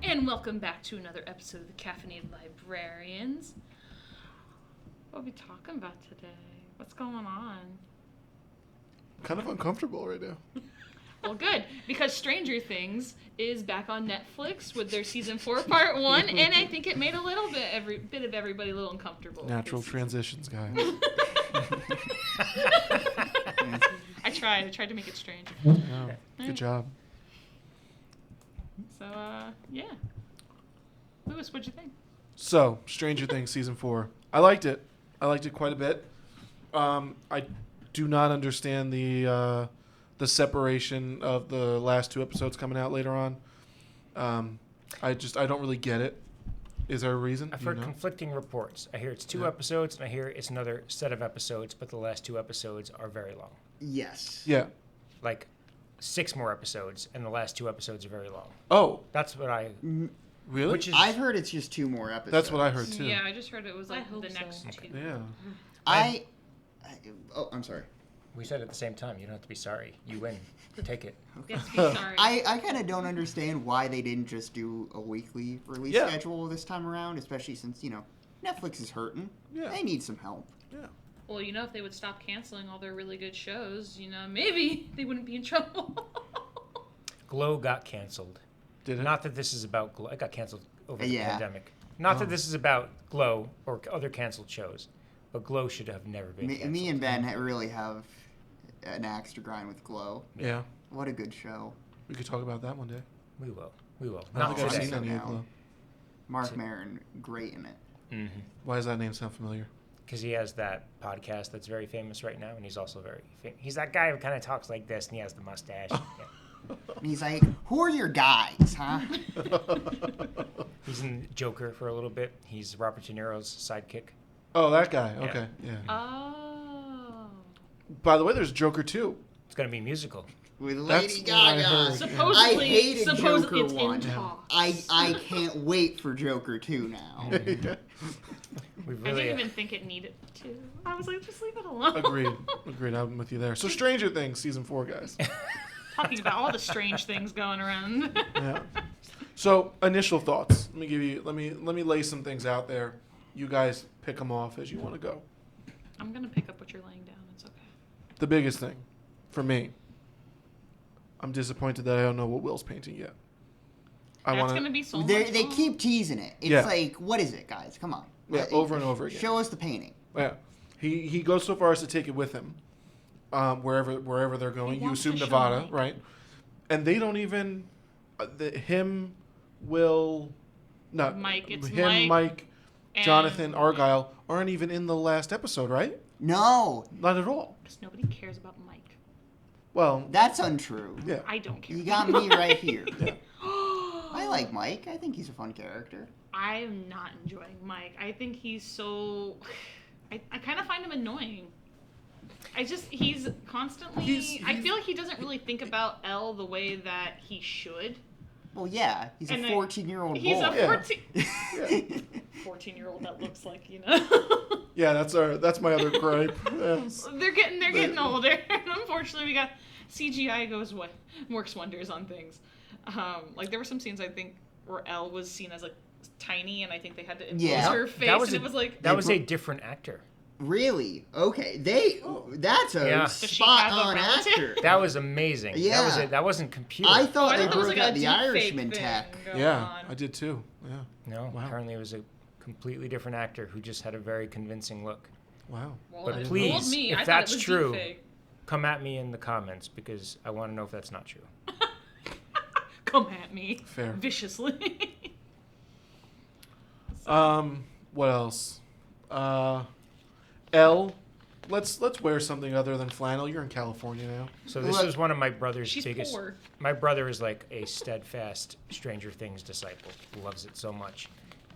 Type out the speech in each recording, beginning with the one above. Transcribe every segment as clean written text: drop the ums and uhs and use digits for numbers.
And welcome back to another episode of the Caffeinated Librarians. What are we talking about today? What's going on? Kind of uncomfortable right now. Well, good, because Stranger Things is back on Netflix with their season 4 part 1, and I think it made a little bit of everybody a little uncomfortable. Natural transitions, guys. I tried to make it strange. Yeah, good job. So, yeah. Lewis, what'd you think? So, Stranger Things season 4. I liked it. I liked it quite a bit. I do not understand the separation of the last 2 episodes coming out later on. I don't really get it. Is there a reason? I've heard conflicting reports. I hear it's 2 episodes, and I hear it's another set of episodes, but the last 2 episodes are very long. Yes. Yeah. Like 6 more episodes, and the last 2 episodes are very long. Oh. That's what I... Really? Which is, I've heard it's just 2 more episodes. That's what I heard, too. Yeah, I just heard it was like the next 2. Yeah. I'm sorry. We said it at the same time. You don't have to be sorry. You win. Take it. Yes, be sorry. I kind of don't understand why they didn't just do a weekly release schedule this time around, especially since, Netflix is hurting. Yeah. They need some help. Yeah. Well, if they would stop canceling all their really good shows, maybe they wouldn't be in trouble. Glow got canceled. Did it? Not that this is about Glow. It got canceled over the Yeah. pandemic. Not that this is about Glow or other canceled shows, but Glow should have never been canceled. Me and Ben really have an axe to grind with Glow. Yeah. What a good show. We could talk about that one day. We will. I don't think I've today. seen any of Glow. Mark Maron, great in it. Mm-hmm. Why does that name sound familiar? Because he has that podcast that's very famous right now, and he's also very famous. He's that guy who kind of talks like this, and he has the mustache. Yeah. And he's like, who are your guys, huh? He's in Joker for a little bit. He's Robert De Niro's sidekick. Oh, that guy. Okay. Yeah. Oh. By the way, there's Joker 2. It's going to be a musical. With That's Lady what I Gaga. heard. Supposedly, I hated Joker it's 1. in talks. I can't wait for Joker 2 now. We I really, didn't even think it needed to. I was like, just leave it alone. Agreed. I'm with you there. So, Stranger Things season 4, guys. Talking about all the strange things going around. Yeah. So, initial thoughts. Let me lay some things out there. You guys pick them off as you want to go. I'm gonna pick up what you're laying down. It's okay. The biggest thing, for me, I'm disappointed that I don't know what Will's painting yet. That's gonna be so. They keep teasing it. It's like, what is it, guys? Come on. Yeah, over and over again. Show us the painting. Yeah. He goes so far as to take it with him, wherever they're going. You assume Nevada, right? And they don't even Mike, Jonathan, Argyle aren't even in the last episode, right? No. Not at all. Because nobody cares about Mike. Well, that's untrue. Yeah. I don't care. You got me right here. Yeah. I like Mike. I think he's a fun character. I'm not enjoying Mike. I think he's so... I kind of find him annoying. He's constantly... I feel like he doesn't really think about Elle the way that he should. Well, yeah. He's a 14-year-old boy. He's a 14-year-old that looks like, Yeah, that's my other gripe. Yes. They're getting older. And unfortunately, we got CGI works wonders on things. Like there were some scenes I think where Elle was seen as like tiny, and I think they had to impose her face, it was like that was a different actor. Really? Okay. That's a spot on actor. That was amazing. Yeah. That wasn't computer. I thought they broke broke out the Irishman tech. Yeah, I did too. Yeah. No, wow. Apparently it was a completely different actor who just had a very convincing look. Wow. Well, but please, if that's true, come at me in the comments because I want to know if that's not true. Come at me. Fair. Viciously. What else? Elle, let's wear something other than flannel. You're in California now. So this is one of my brother's biggest. Poor. My brother is like a steadfast Stranger Things disciple. Loves it so much,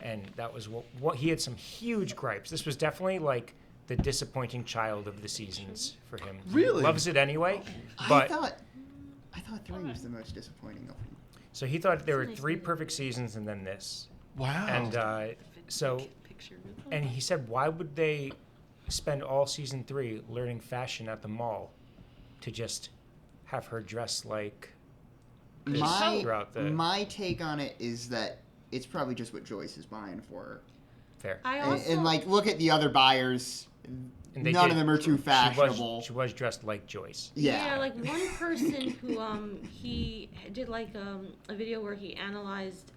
and that was what he had some huge gripes. This was definitely like the disappointing child of the seasons for him. Really? He loves it anyway, but I thought 3 was the most disappointing of them. So he thought there were 3 perfect seasons and then this. Wow. And and he said, why would they spend all season 3 learning fashion at the mall to just have her dress like My take on it is that it's probably just what Joyce is buying for her. Fair. And like, look at the other buyers. None of them are too fashionable. She was dressed like Joyce. Yeah, like one person who he did like a video where he analyzed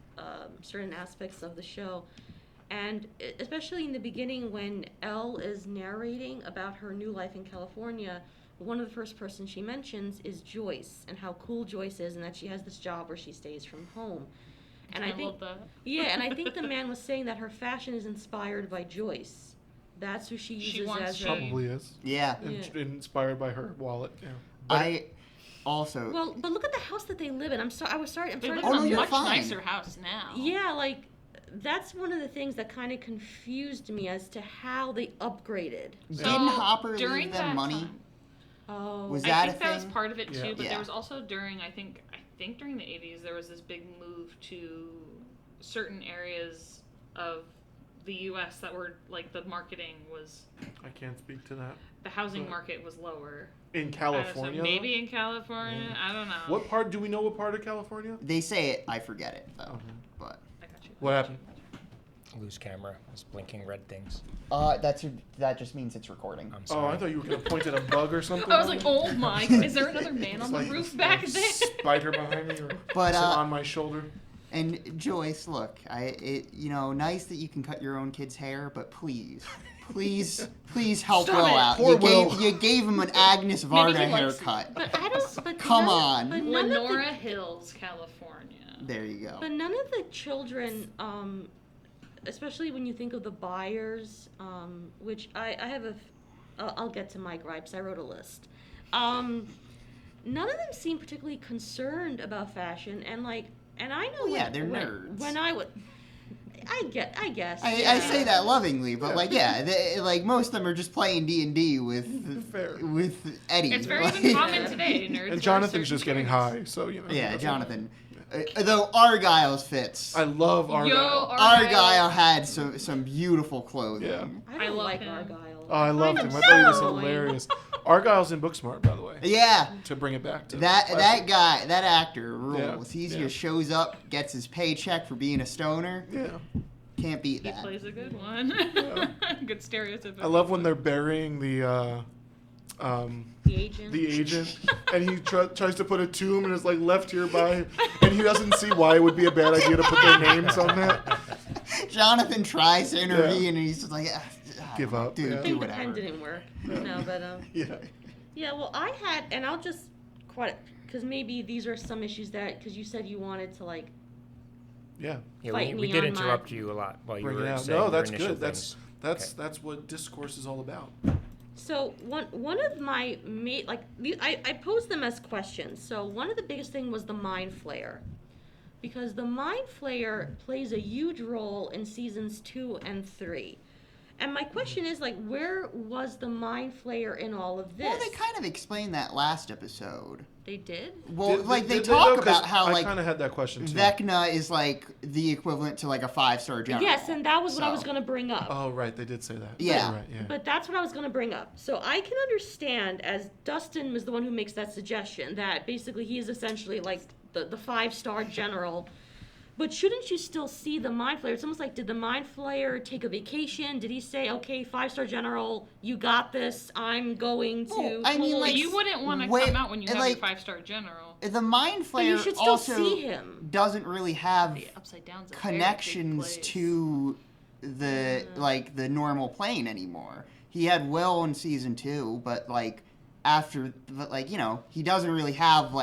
certain aspects of the show, and especially in the beginning when Elle is narrating about her new life in California, one of the first persons she mentions is Joyce and how cool Joyce is and that she has this job where she stays from home. And I think love that. Yeah, and I think the man was saying that her fashion is inspired by Joyce. That's who she uses as her... Probably is. Yeah. Inspired by her wallet. Yeah. I also... Well, but look at the house that they live in. I'm sorry. They live to... in a much nicer house now. Yeah, like, that's one of the things that kind of confused me as to how they upgraded. So, didn't Hopper leave them money? Time, oh. Was that I think that was part of it, too, Yeah. but there was also during, I think during the 80s, there was this big move to certain areas of the U.S. that were, like, the marketing was... I can't speak to that. The housing market was lower. In California? So maybe in California? I don't know. What part? Do we know what part of California? They say it. I forget it, though. But I got you. What happened? Loose camera. It's blinking red things. that just means it's recording. I'm sorry. Oh, I thought you were going to point at a bug or something. I was like, oh my, is there another man on the like, roof back there? Spider behind me or But, sit on my shoulder. And Joyce, look, nice that you can cut your own kid's hair, but please help Stop Will it. out. Poor Will. You gave him an Agnes Varda he likes haircut. But I don't... But Come none on. But none Lenora of the, Hills, California. There you go. But none of the children, especially when you think of the buyers, which I have I'll get to my gripes. I wrote a list. None of them seem particularly concerned about fashion, and I know. Well, yeah, they're nerds. When I would, I guess. I say that lovingly, but most of them are just playing D&D with Eddie. It's very even common today, nerds. And Jonathan's just getting high, so you know. Yeah, Jonathan. Though Argyle's fits. I love Argyle. Yo, Argyle had some beautiful clothing. Yeah. I don't love like him. Argyle. Oh, I loved him. I so thought he was annoying. hilarious. Argyle's in Booksmart, by the way. Yeah. To bring it back to That classic. guy, that actor rules. Yeah, He just shows up, gets his paycheck for being a stoner. Yeah. Can't beat He that. plays a good one. Good stereotype. I love when they're burying the agent. and he tries to put a tomb in his left here by, and he doesn't see why it would be a bad idea to put their names on that. Jonathan tries to intervene, and he's just like, Give up. dude, Yeah. do The pen whatever. didn't work. No, but Yeah. well, I had, and I'll just because maybe these are some issues because you said you wanted to Yeah. Yeah, fight we me did on my- interrupt you a lot while you Bring it were out. saying No, your that's initial good. things. That's what discourse is all about. So one of my I posed them as questions. So one of the biggest thing was the Mind Flayer, because the Mind Flayer plays a huge role in seasons 2 and 3. And my question is, where was the Mind Flayer in all of this? Well, they kind of explained that last episode. They did? Well, they Did talk though? 'Cause about how, I kind of had that question, too. Vecna is, the equivalent to, a 5-star general. Yes, and that was what I was So- going to bring up. Oh, right. They did say that. Yeah. You're right, yeah. But that's what I was going to bring up. So I can understand, as Dustin was the one who makes that suggestion, that basically he is essentially the 5-star general. But shouldn't you still see the Mind Flayer? It's almost like, did the Mind Flayer take a vacation? Did he say, okay, 5-star general, you got this, I'm going to... Well, I mean, But you wouldn't want to wait, come out when you have like- your 5-star general. The Mind But you Flayer should still also see him. doesn't really have The Upside Down's a very big connections place. to the normal plane anymore. He had Will in season 2, but he doesn't really have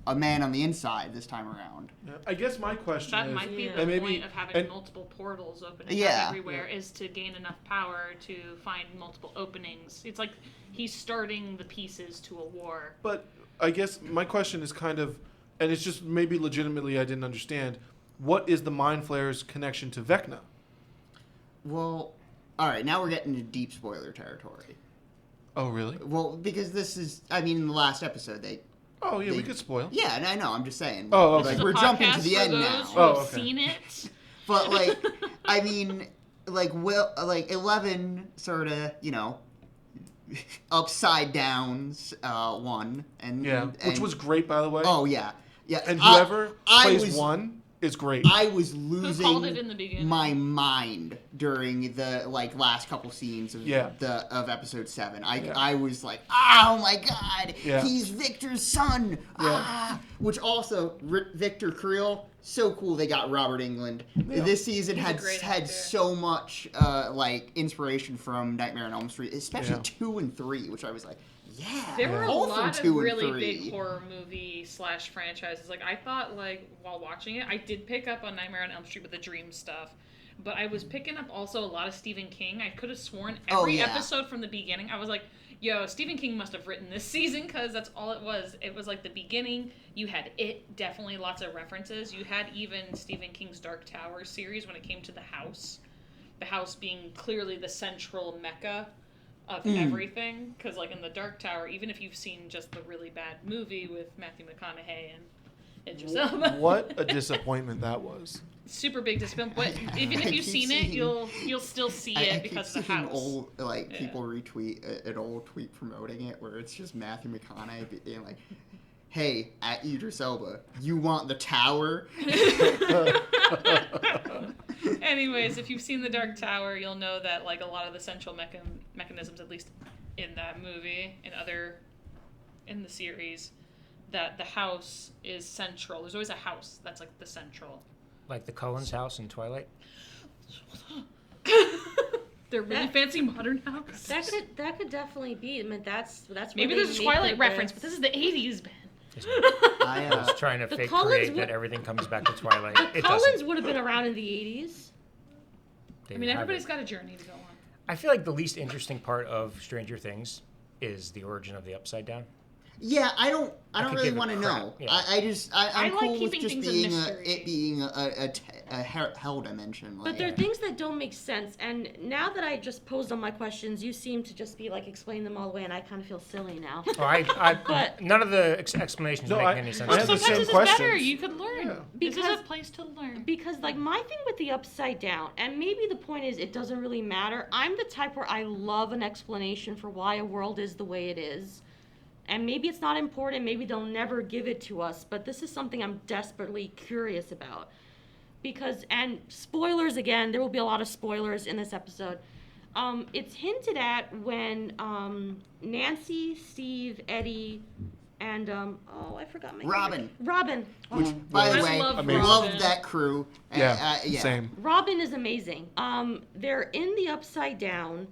a man on the inside this time around. Yeah. I guess my question That is, might be Yeah. the and maybe- point of having and- multiple portals opening Yeah. up everywhere, is to gain enough power to find multiple openings. It's like he's starting the pieces to a war. but I guess my question is kind of, and it's just maybe legitimately I didn't understand, what is the Mind Flayer's connection to Vecna? Well, all right, now we're getting into deep spoiler territory. Oh, really? Well, because this is, in the last episode, Oh, yeah, we could spoil. yeah, and I know, I'm just saying. Oh, okay. This is a We're jumping to podcast the for end those now. who Oh, have okay. seen it. But, Will, 11 sort of, upside downs, one. And, Yeah, which and- was great, by the way. Oh, yeah. Yeah, And whoever plays was, one is great. I was Who losing called it in the beginning? my mind during the last couple scenes of of episode 7. I was like, oh my god, he's Victor's son. Which also Victor Creel, so cool. They got Robert Englund. This season had so much inspiration from Nightmare on Elm Street, especially 2 and 3, which I was like. Yeah, there were a both lot from 2 of and really 3. big horror movie / franchises. Like I thought, while watching it, I did pick up on Nightmare on Elm Street with the dream stuff, but I was picking up also a lot of Stephen King. I could have sworn every episode from the beginning, I was like, "Yo, Stephen King must have written this season because that's all it was." It was like the beginning. You had it, definitely lots of references. You had even Stephen King's Dark Tower series when it came to the house. The house being clearly the central mecca of everything, because in the Dark Tower, even if you've seen just the really bad movie with Matthew McConaughey and Idris Elba, what a disappointment that was. Super big disappointment. But even if you've seen it, you'll still see it because of the house. Old people retweet an old tweet promoting it where it's just Matthew McConaughey being like, "Hey, at Idris Elba, you want the tower?" Anyways, if you've seen The Dark Tower, you'll know that a lot of the central mechanisms, at least in that movie and in the series, that the house is central. There's always a house that's the central. Like the Cullens house in Twilight? Their really fancy modern house. That could definitely be. I mean, that's maybe there's a Twilight reference, but this is the 80s, Ben. I was trying to fake create that everything comes back to Twilight. The Cullens would have been around in the 80s. Everybody's got a journey to go on. I feel like the least interesting part of Stranger Things is the origin of the Upside Down. Yeah, I don't really want to know. Yeah. I'm like cool with keeping just things a being mystery. it being a hell dimension. But there are things that don't make sense, and now that I just posed on my questions, you seem to just be explain them all away, and I kind of feel silly now. But none of the explanations make any sense. I have the Sometimes same this is questions. better. You could learn. Yeah. This is a place to learn. Because my thing with the Upside Down, and maybe the point is it doesn't really matter. I'm the type where I love an explanation for why a world is the way it is. And maybe it's not important, maybe they'll never give it to us, but this is something I'm desperately curious about. And spoilers again, there will be a lot of spoilers in this episode. It's hinted at when Nancy, Steve, Eddie, and I forgot my name. Robin. Which, by the way, loved that crew. Yeah, yeah. Same. Robin is amazing. They're in the Upside Down,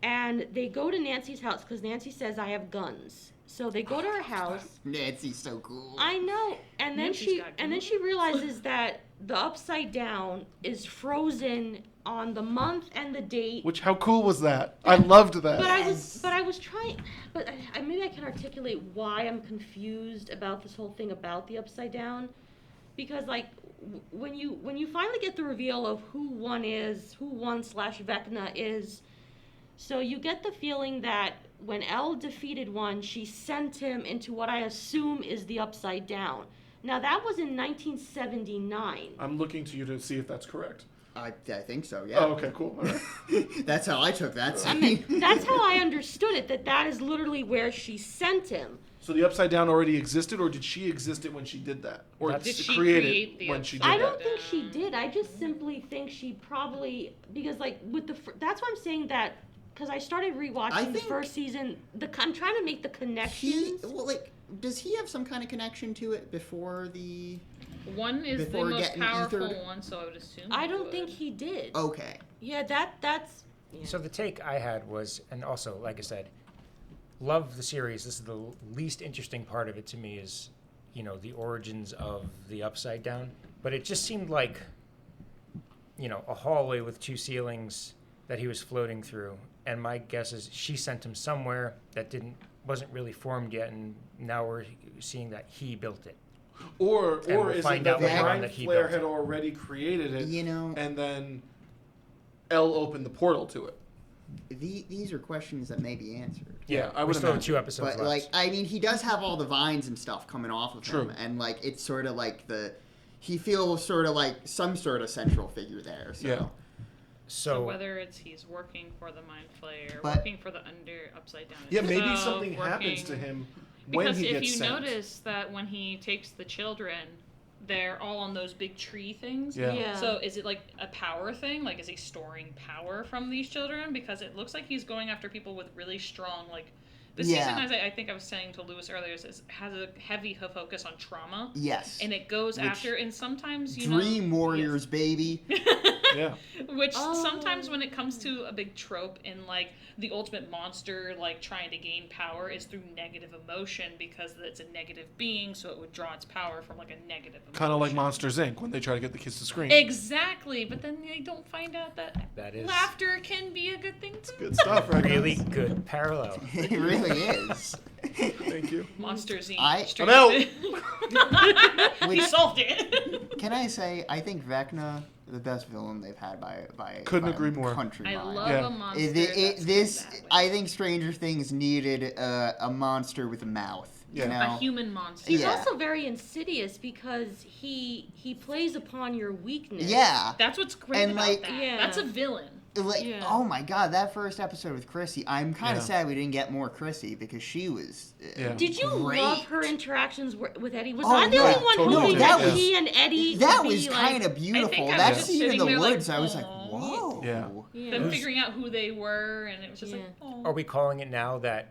and they go to Nancy's house because Nancy says, "I have guns." So they go to her house. Nancy's so cool. I know. And then she realizes that the Upside Down is frozen on the month and the date. Which, how cool was that? I loved that. But I was trying, maybe I can articulate why I'm confused about this whole thing about the Upside Down, because when you finally get the reveal of who one / Vecna is, so you get the feeling that when Elle defeated one, she sent him into what I assume is the Upside Down. Now, that was in 1979. I'm looking to you to see if that's correct. I think so, yeah. Oh, okay, cool. All right. That's how I took that scene. I mean, that's how I understood it, that is literally where she sent him. So the Upside Down already existed, or did she exist it when she did that? Or did she create create it when she did that? I don't think she did. I just simply think she probably, because with that's why I'm saying that, because I started rewatching the first season. I'm trying to make the connections. Does he have some kind of connection to it before the? One is the most powerful one, so I would assume. I don't think he did. Okay. Yeah, that's. Yeah. So the take I had was, and also, like I said, love the series. This is the least interesting part of it to me is, the origins of the Upside Down. But it just seemed like, a hallway with 2 ceilings that he was floating through. And my guess is she sent him somewhere that wasn't really formed yet, and now we're seeing that he built it. Or is it that Mind Flayer had it. already created it, and then Elle opened the portal to it? These are questions that may be answered. Yeah, I would would still have 2 episodes but left. he does have all the vines and stuff coming off of him, and it's sort of he feels sort of like some sort of central figure there. So. Yeah. So whether it's he's working for the Mind Flayer, working for the Upside Down. Yeah, maybe something happens to him when Because he if gets you sent. notice that when he takes the children, they're all on those big tree things. Yeah. So is it like a power thing? Like, is he storing power from these children? Because it looks like he's going after people with really strong, like... This season, as I think I was saying to Lewis earlier, has a heavy focus on trauma. Yes. And it goes after, and sometimes, Dream Warriors, baby. Yeah. Which sometimes when it comes to a big trope in, like, the ultimate monster, like, trying to gain power is through negative emotion because it's a negative being, so it would draw its power from, like, a negative emotion. Kind of like Monsters, Inc. when they try to get the kids to scream. Exactly, but then they don't find out that is laughter can be a good thing, too. Good stuff, right? Really guys? good parallel. It really is. Thank you. Monsters Inc. I'm out. He solved it. Can I say, I think Vecna, the best villain they've had by Couldn't by agree a more. country I mile. love Yeah. a monster. That's that way. I think Stranger Things needed a monster with a mouth. Yeah. You know? A human monster. He's Yeah. also very insidious because he plays upon your weakness. Yeah. That's what's great And, about like- that. Yeah. That's a villain. Like, Yeah. oh my god, that first episode with Chrissy, I'm kind of Yeah. sad we didn't get more Chrissy because she was Yeah. Did you great. love her interactions with Eddie? Was Oh, I the yeah, only one totally hoping did, that yeah. he and Eddie That would was be, like, kind of beautiful. think I That was just scene in sitting the there like, woods, I was like, "Aw." whoa. Yeah. Yeah. Them figuring out who they were, and it was just like, oh. Are we calling it now that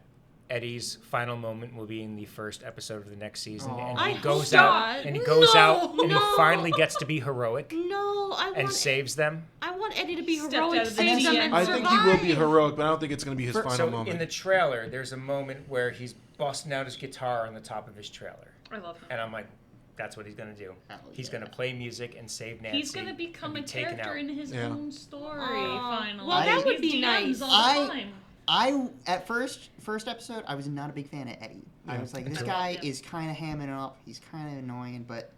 Eddie's final moment will be in the first episode of the next season, and I he goes hope out not. and he goes No, out and no. he finally gets to be heroic No, and saves them? I want Eddie to be Stepped heroic, out of the save them, sea. and I survive. think he will be heroic, but I don't think it's going to be his final So moment. in the trailer, there's a moment where he's busting out his guitar on the top of his trailer, I love him. and I'm like, that's what he's gonna do. Hell He's yeah. gonna play music and save Nancy. He's gonna become a and be taken character out. in his Yeah. own story. Aw. Finally, Well, that would He's be DMs nice. all the time. I at first episode I was not a big fan of Eddie. I Yeah. was like, this I guy loved him. is kind of hamming it up. He's kind of annoying, but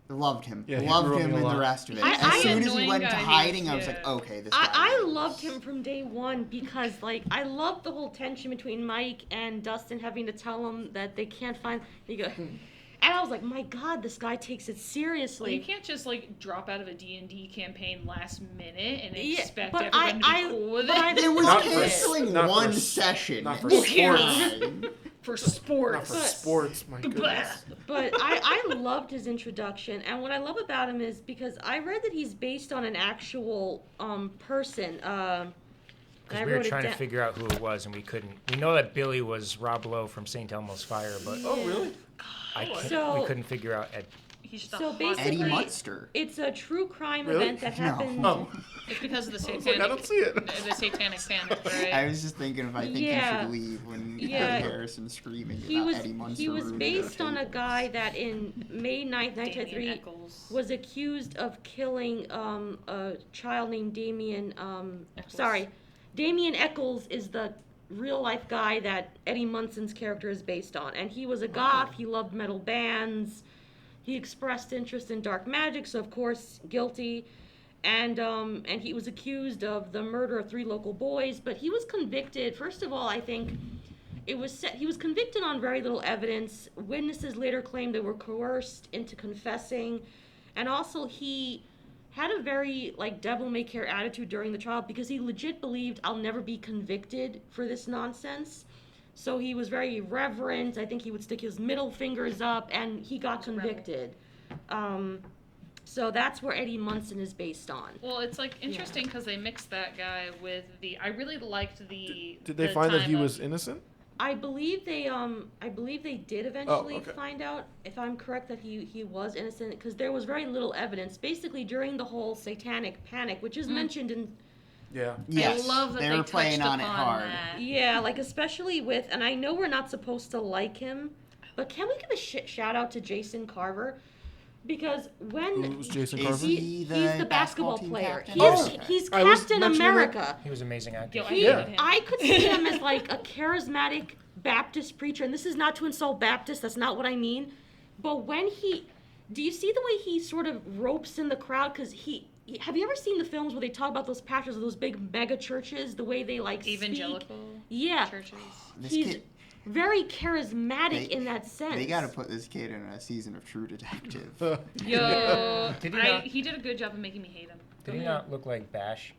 loved him. Yeah, he Loved grew on him me a and the lot. rest of it. I As soon as he annoying went into guy, hiding, I was yeah. like, okay, this guy. I is- loved him from day one because, like, I loved the whole tension between Mike and Dustin having to tell him that they can't find. They go, and I was like, my God, this guy takes it Well, seriously. you can't just like drop out of a D&D campaign last minute and Yeah, expect but everyone to I- be cool with but I- it. It was Not for- canceling not for- one session. not for This sports. time. For Not sports. for sports, my goodness. But I loved his introduction, and what I love about him is because I read that he's based on an actual person. I Because we were wrote it trying to down. figure out who it was, and we couldn't. We know that Billy was Rob Lowe from St. Elmo's Fire, but Oh, really? So- we couldn't figure out Ed. He's the So hottest. Eddie basically- Munster. It's a true crime Really? event that No. happened. Oh, It's because of the I was satanic. like, I don't see it. The satanic panic, right? I was just thinking if I think Yeah. you should leave when Yeah. Cody Harrison's screaming He about was Eddie Munster. he was ruining based their on a tables. guy that in May 9th, Damien 1993 Eccles. was accused of killing a child named Damien. Eccles. Sorry, Damien Eccles is the real life guy that Eddie Munson's character is based on, and he was a goth. He loved metal bands. He expressed interest in dark magic, so of course guilty. And he was accused of the murder of 3 local boys, but he was convicted. First of all, I think he was convicted on very little evidence. Witnesses later claimed they were coerced into confessing, and also he had a very like devil may care attitude during the trial because he legit believed I'll never be convicted for this nonsense. So he was very reverent. I think he would stick his middle fingers up, and he got convicted. So that's where Eddie Munson is based on. Well, it's like interesting because they mixed that guy with the. I really liked the. Did they the find that time he of- was innocent? I believe they did eventually okay. find out, if I'm correct, that he was innocent because there was very little evidence. Basically, during the whole satanic panic, which is mentioned in Yeah. Yes, I love that they they were playing touched on it upon hard. that. yeah, like especially with, and I know we're not supposed to like him, but can we give a shout out to Jason Carver? Because when Who's Jason Is Carver? he he's the the basketball team player, captain? he's I was Captain mentioning America. He was an amazing actor. Yo, I He, hated him. I could see him as like a charismatic Baptist preacher, and this is not to insult Baptists, that's not what I mean. But when do you see the way he sort of ropes in the crowd? Because have you ever seen the films where they talk about those pastors of those big mega churches, the way they like Evangelical speak? Yeah, churches. This he's kid, very charismatic They- in that sense. they got to put this kid in a season of True Detective. Yo, Did he not- he did a good job of making me hate him. Did he not look like Bash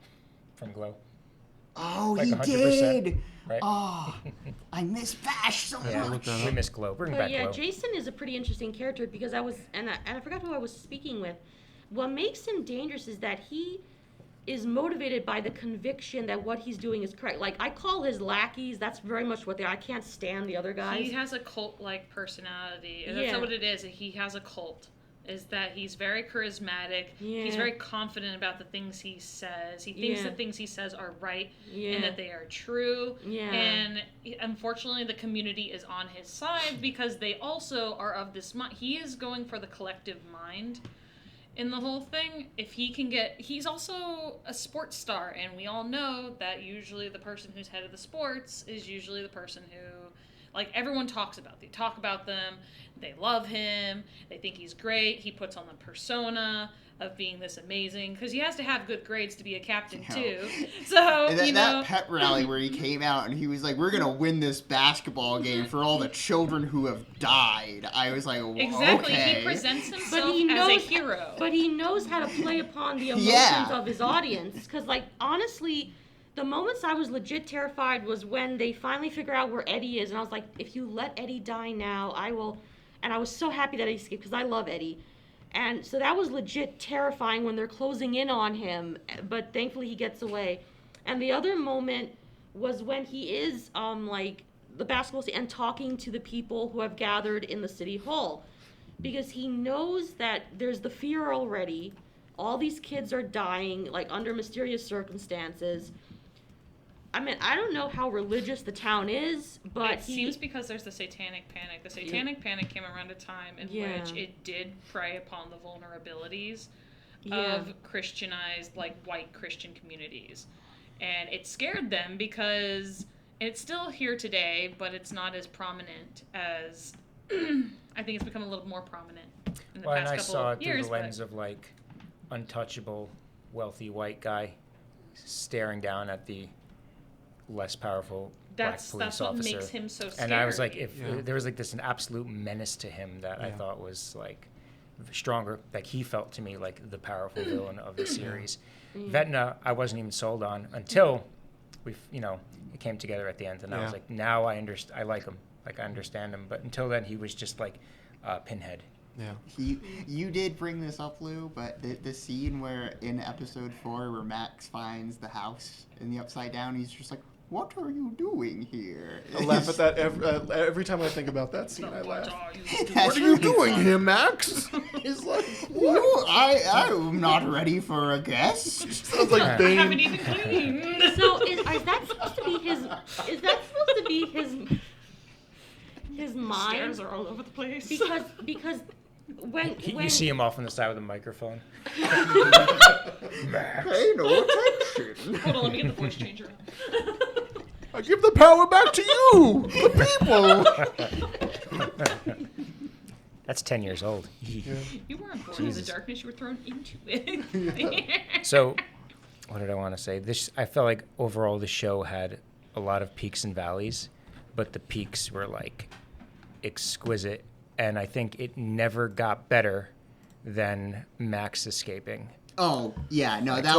from Glow? Oh, like he 100%, did. right? Oh, I miss Bash so much. We miss Glow. Bring back Glow. Jason is a pretty interesting character because I forgot who I was speaking with. What makes him dangerous is that he is motivated by the conviction that what he's doing is correct. Like, I call his lackeys, that's very much what they are. I can't stand the other guys. He has a cult-like personality. That's what it is. He has a cult. Is that he's very charismatic. Yeah. He's very confident about the things he says. He thinks the things he says are right and that they are true. Yeah. And unfortunately, the community is on his side because they also are of this mind. He is going for the collective mind in the whole thing. If he can he's also a sports star, and we all know that usually the person who's head of the sports is usually the person who, like, everyone talks about. They talk about them. They love him. They think he's great. He puts on the persona of being this amazing, because he has to have good grades to be a captain too. So and that pep rally where he came out and he was like, "We're gonna win this basketball game for all the children who have died." I was like, exactly. Okay. He presents himself as a hero, but he knows how to play upon the emotions of his audience. Because, like, honestly, the moments I was legit terrified was when they finally figure out where Eddie is, and I was like, if you let Eddie die now, I will. And I was so happy that he escaped because I love Eddie. And so that was legit terrifying when they're closing in on him, but thankfully he gets away. And the other moment was when he is, like, the basketball team and talking to the people who have gathered in the city hall. Because he knows that there's the fear already. All these kids are dying, like, under mysterious circumstances. I mean, I don't know how religious the town is, but it seems because there's the Satanic Panic. The Satanic Panic came around a time in which it did prey upon the vulnerabilities of Christianized, like, white Christian communities. And it scared them because it's still here today, but it's not as prominent as I think it's become a little more prominent in the past couple of years. And I saw it through the lens of, like, untouchable, wealthy white guy staring down at the less powerful black police that's officer. What makes him so scary. And I was like, if there was, like, this an absolute menace to him that I thought was, like, stronger, like, he felt to me like the powerful villain of the series. Vecna, I wasn't even sold on until it came together at the end, and I was like, now I like him, like, I understand him. But until then, he was just like Pinhead. Yeah. You did bring this up, Lou, but the scene where in episode 4 where Max finds the house in the Upside Down, he's just like, "What are you doing here?" I laugh at that every time I think about that scene. I laugh. What are you doing here, Max? He's like, "What? I'm not ready for a guest." Sounds like Bane. I haven't even cleaned. So is that supposed to be his? Is that supposed to be his mind? Stairs are all over the place. Because when You see him off on the side with a microphone. Pay no attention. Hold on, let me get the voice changer. I give the power back to you, the people. That's 10 years old. You weren't born in the darkness; you were thrown into it. So, what did I want to say? I felt like overall the show had a lot of peaks and valleys, but the peaks were, like, exquisite, and I think it never got better than Max escaping. Oh yeah, no, that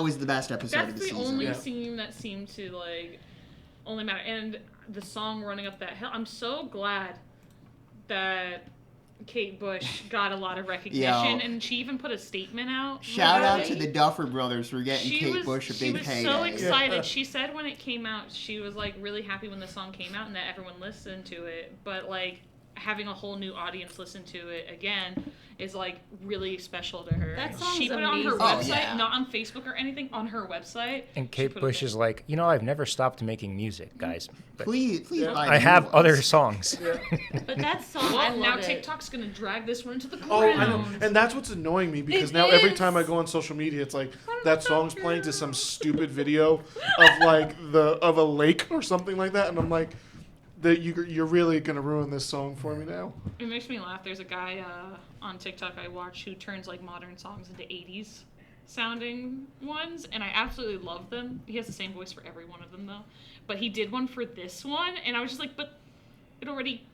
was the best episode of the season. That's the only scene that seemed to, like, only matter. And the song "Running Up That Hill." I'm so glad that Kate Bush got a lot of recognition, and she even put a statement out. Shout out to the Duffer Brothers for getting Kate Bush a big payday. She was so excited. She said when it came out, she was, like, really happy when the song came out and that everyone listened to it. But, like, having a whole new audience listen to it again is, like, really special to her. That song's she put it on her website, not on Facebook or anything, on her website. And Kate Bush is like, I've never stopped making music, guys. But please buy I have other songs. But that song, I love now it. TikTok's gonna drag this one into the ground. Oh, I know. And that's what's annoying me, because now every time I go on social media, it's like that song's playing to some stupid video of, like, of a lake or something like that, and I'm like, you're really gonna ruin this song for me now. It makes me laugh. There's a guy on TikTok I watch who turns, like, modern songs into 80s sounding ones, and I absolutely love them. He has the same voice for every one of them, though. But he did one for this one, and I was just like, but it already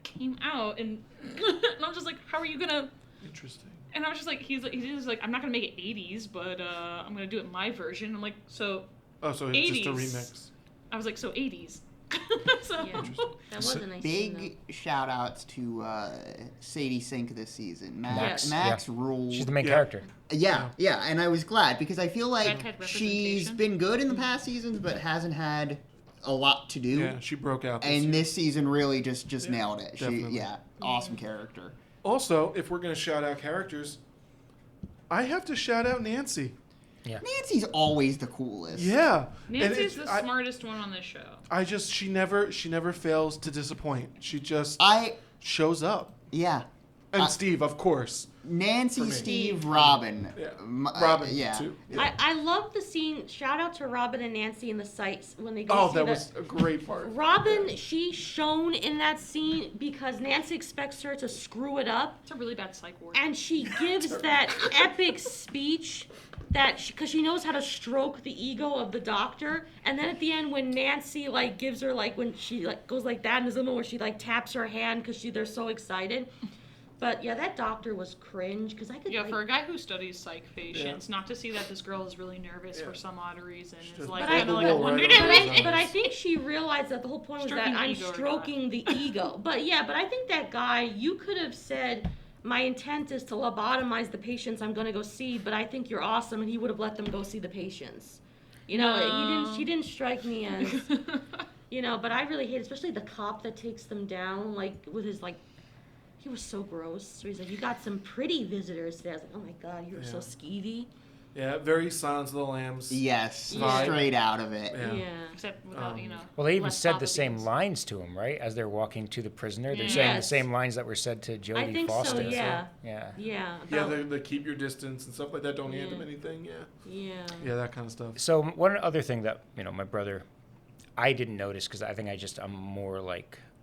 came out, and I was just like, how are you gonna? Interesting. And I was just like, he's just like, I'm not gonna make it 80s, but I'm gonna do it my version. I'm like, so Oh, so it's just a remix. I was like, so 80s. So. Yeah, that was a nice Big scene, shout outs to Sadie Sink this season. Max. Max ruled. She's the main character. Yeah, and I was glad because I feel like Redhead she's representation. been good in the past seasons, but hasn't had a lot to do. Yeah, she broke out this And year. this season really just nailed it. Definitely. Awesome character. Also, if we're going to shout out characters, I have to shout out Nancy. Yeah. Nancy's always the coolest. Yeah. Nancy's the smartest one on this show. She never fails to disappoint. She just shows up. Yeah. And Steve, of course. Nancy, Steve, Robin. Yeah. Robin, yeah. too. Yeah. I love the scene. Shout out to Robin and Nancy in the sites when they go Oh, see that was a great part. Robin, she shone in that scene because Nancy expects her to screw it up. It's a really bad psych ward. And she gives that epic speech because she knows how to stroke the ego of the doctor. And then at the end, when Nancy gives her when she goes like that in the moment where she taps her hand because they're so excited. But yeah, that doctor was cringe because I could. Yeah, for a guy who studies psych patients, not to see that this girl is really nervous for some odd reason is kind of like a wonder. But I think she realized that the whole point was that I'm stroking the ego. But I think that guy, you could have said, my intent is to lobotomize the patients I'm going to go see, but I think you're awesome, and he would have let them go see the patients. You know, she didn't strike me as, but I really hate, especially the cop that takes them down, with his, he was so gross. So he's like, you got some pretty visitors today. I was like, oh my God, you were so skeevy. Yeah, very Silence of the Lambs. Yes, vibe. Straight out of it. Yeah. Except without, Well, they even less said fava the same beans. lines to him, right? As they're walking to the prisoner. They're Yeah. saying the Yes. same lines that were said to Jodie I think Foster. so, yeah. Yeah. Yeah. Yeah, about- the keep your distance and stuff like that. Don't hand him anything. Yeah. yeah. Yeah, that kind of stuff. So one other thing that, my brother, I didn't notice because I think I'm more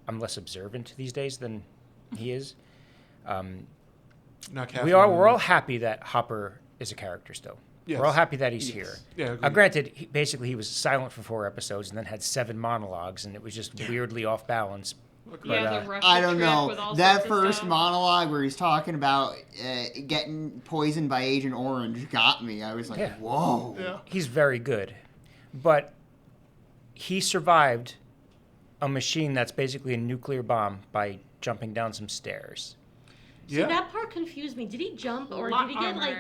I'm less observant these days than he is. Not We're all happy that Hopper is a character still. Yes. We're all happy that he's here. Yeah, agreed. Granted, he was silent for 4 episodes and then had 7 monologues, and it was just weirdly off balance. Yeah, the Russia I don't trip know. with all That sorts of first stuff. monologue where he's talking about getting poisoned by Agent Orange got me. I was like, Yeah. whoa. Yeah. He's very good, but he survived a machine that's basically a nuclear bomb by jumping down some stairs. See, that part confused me. Did he jump or did he get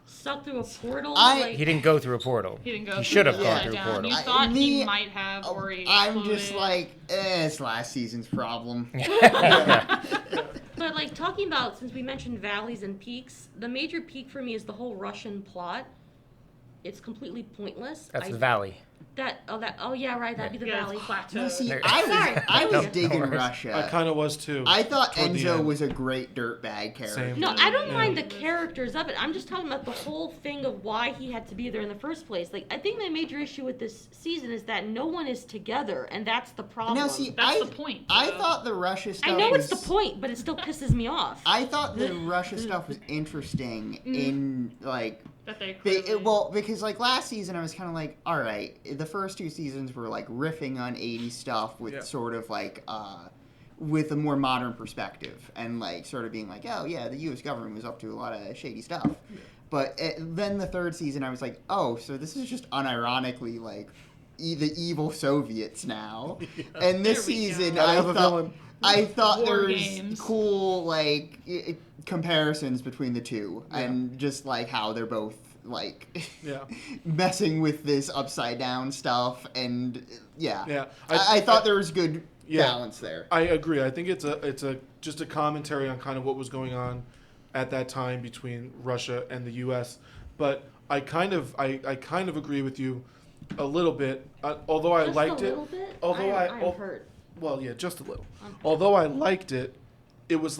sucked through a portal? He didn't go through a portal. He didn't go. He should have through gone the through a down. portal. You thought he might have, or he I'm just exploded. it's last season's problem. But talking about, since we mentioned valleys and peaks, the major peak for me is the whole Russian plot. It's completely pointless. That's the valley. That'd be the valley. Plateau. No, see, There- I was No digging worries. Russia. I kind of was too. I thought toward the Enzo end. was a great dirtbag character. Same. No, I don't mind the characters of it. I'm just talking about the whole thing of why he had to be there in the first place. I think my major issue with this season is that no one is together, and that's the problem. Now, see, That's the point. I though. thought the Russia stuff I know was, it's the point, but it still pisses me off. I thought the Russia stuff was interesting in that they because last season I was kind of like, all right, the first 2 seasons were riffing on 80s stuff with sort of with a more modern perspective and sort of being oh yeah, the U.S. government was up to a lot of shady stuff. But then the 3rd season I was like, oh, so this is just unironically the evil Soviets now. And this There we season go. I thought War there was games. cool comparisons between the two and just how they're both messing with this upside down stuff and I thought there was good balance there. I agree. I think it's just a commentary on kind of what was going on at that time between Russia and the U.S. But I kind of agree with you a little bit. Although I Just liked a it. little bit? Although I'm hurt. Well, yeah, just a little. Although I liked it, it was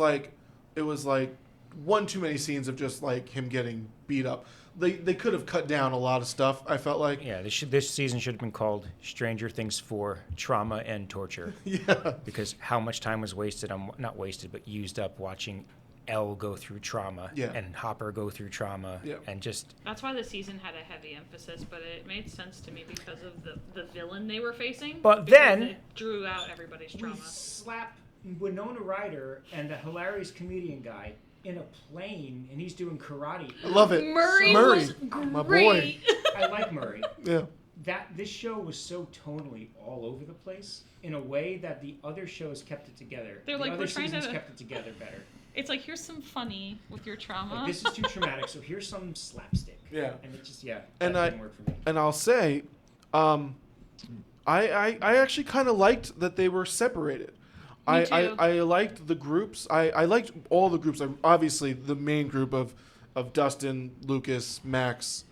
one too many scenes of just him getting beat up. They could have cut down a lot of stuff, I felt like. Yeah, this season should have been called Stranger Things 4 Trauma and Torture. Yeah. Because how much time was wasted not wasted, but used up watching Elle go through trauma and Hopper go through trauma and just... That's why the season had a heavy emphasis, but it made sense to me because of the villain they were facing. But because then... it drew out everybody's trauma. slap Winona Ryder and the hilarious comedian guy in a plane, and he's doing karate. I love it. Murray Murray, was great. my boy. I like Murray. Yeah. this show was so tonally all over the place in a way that the other shows kept it together. They're the like, other we're trying seasons to... kept it together better. It's like, here's some funny with your trauma. Like, this is too traumatic, so here's some slapstick. Yeah. And it just, that and didn't work for me. And I'll say, I actually kind of liked that they were separated. Me too. I liked the groups. I liked all the groups. Obviously, the main group of Dustin, Lucas, Max,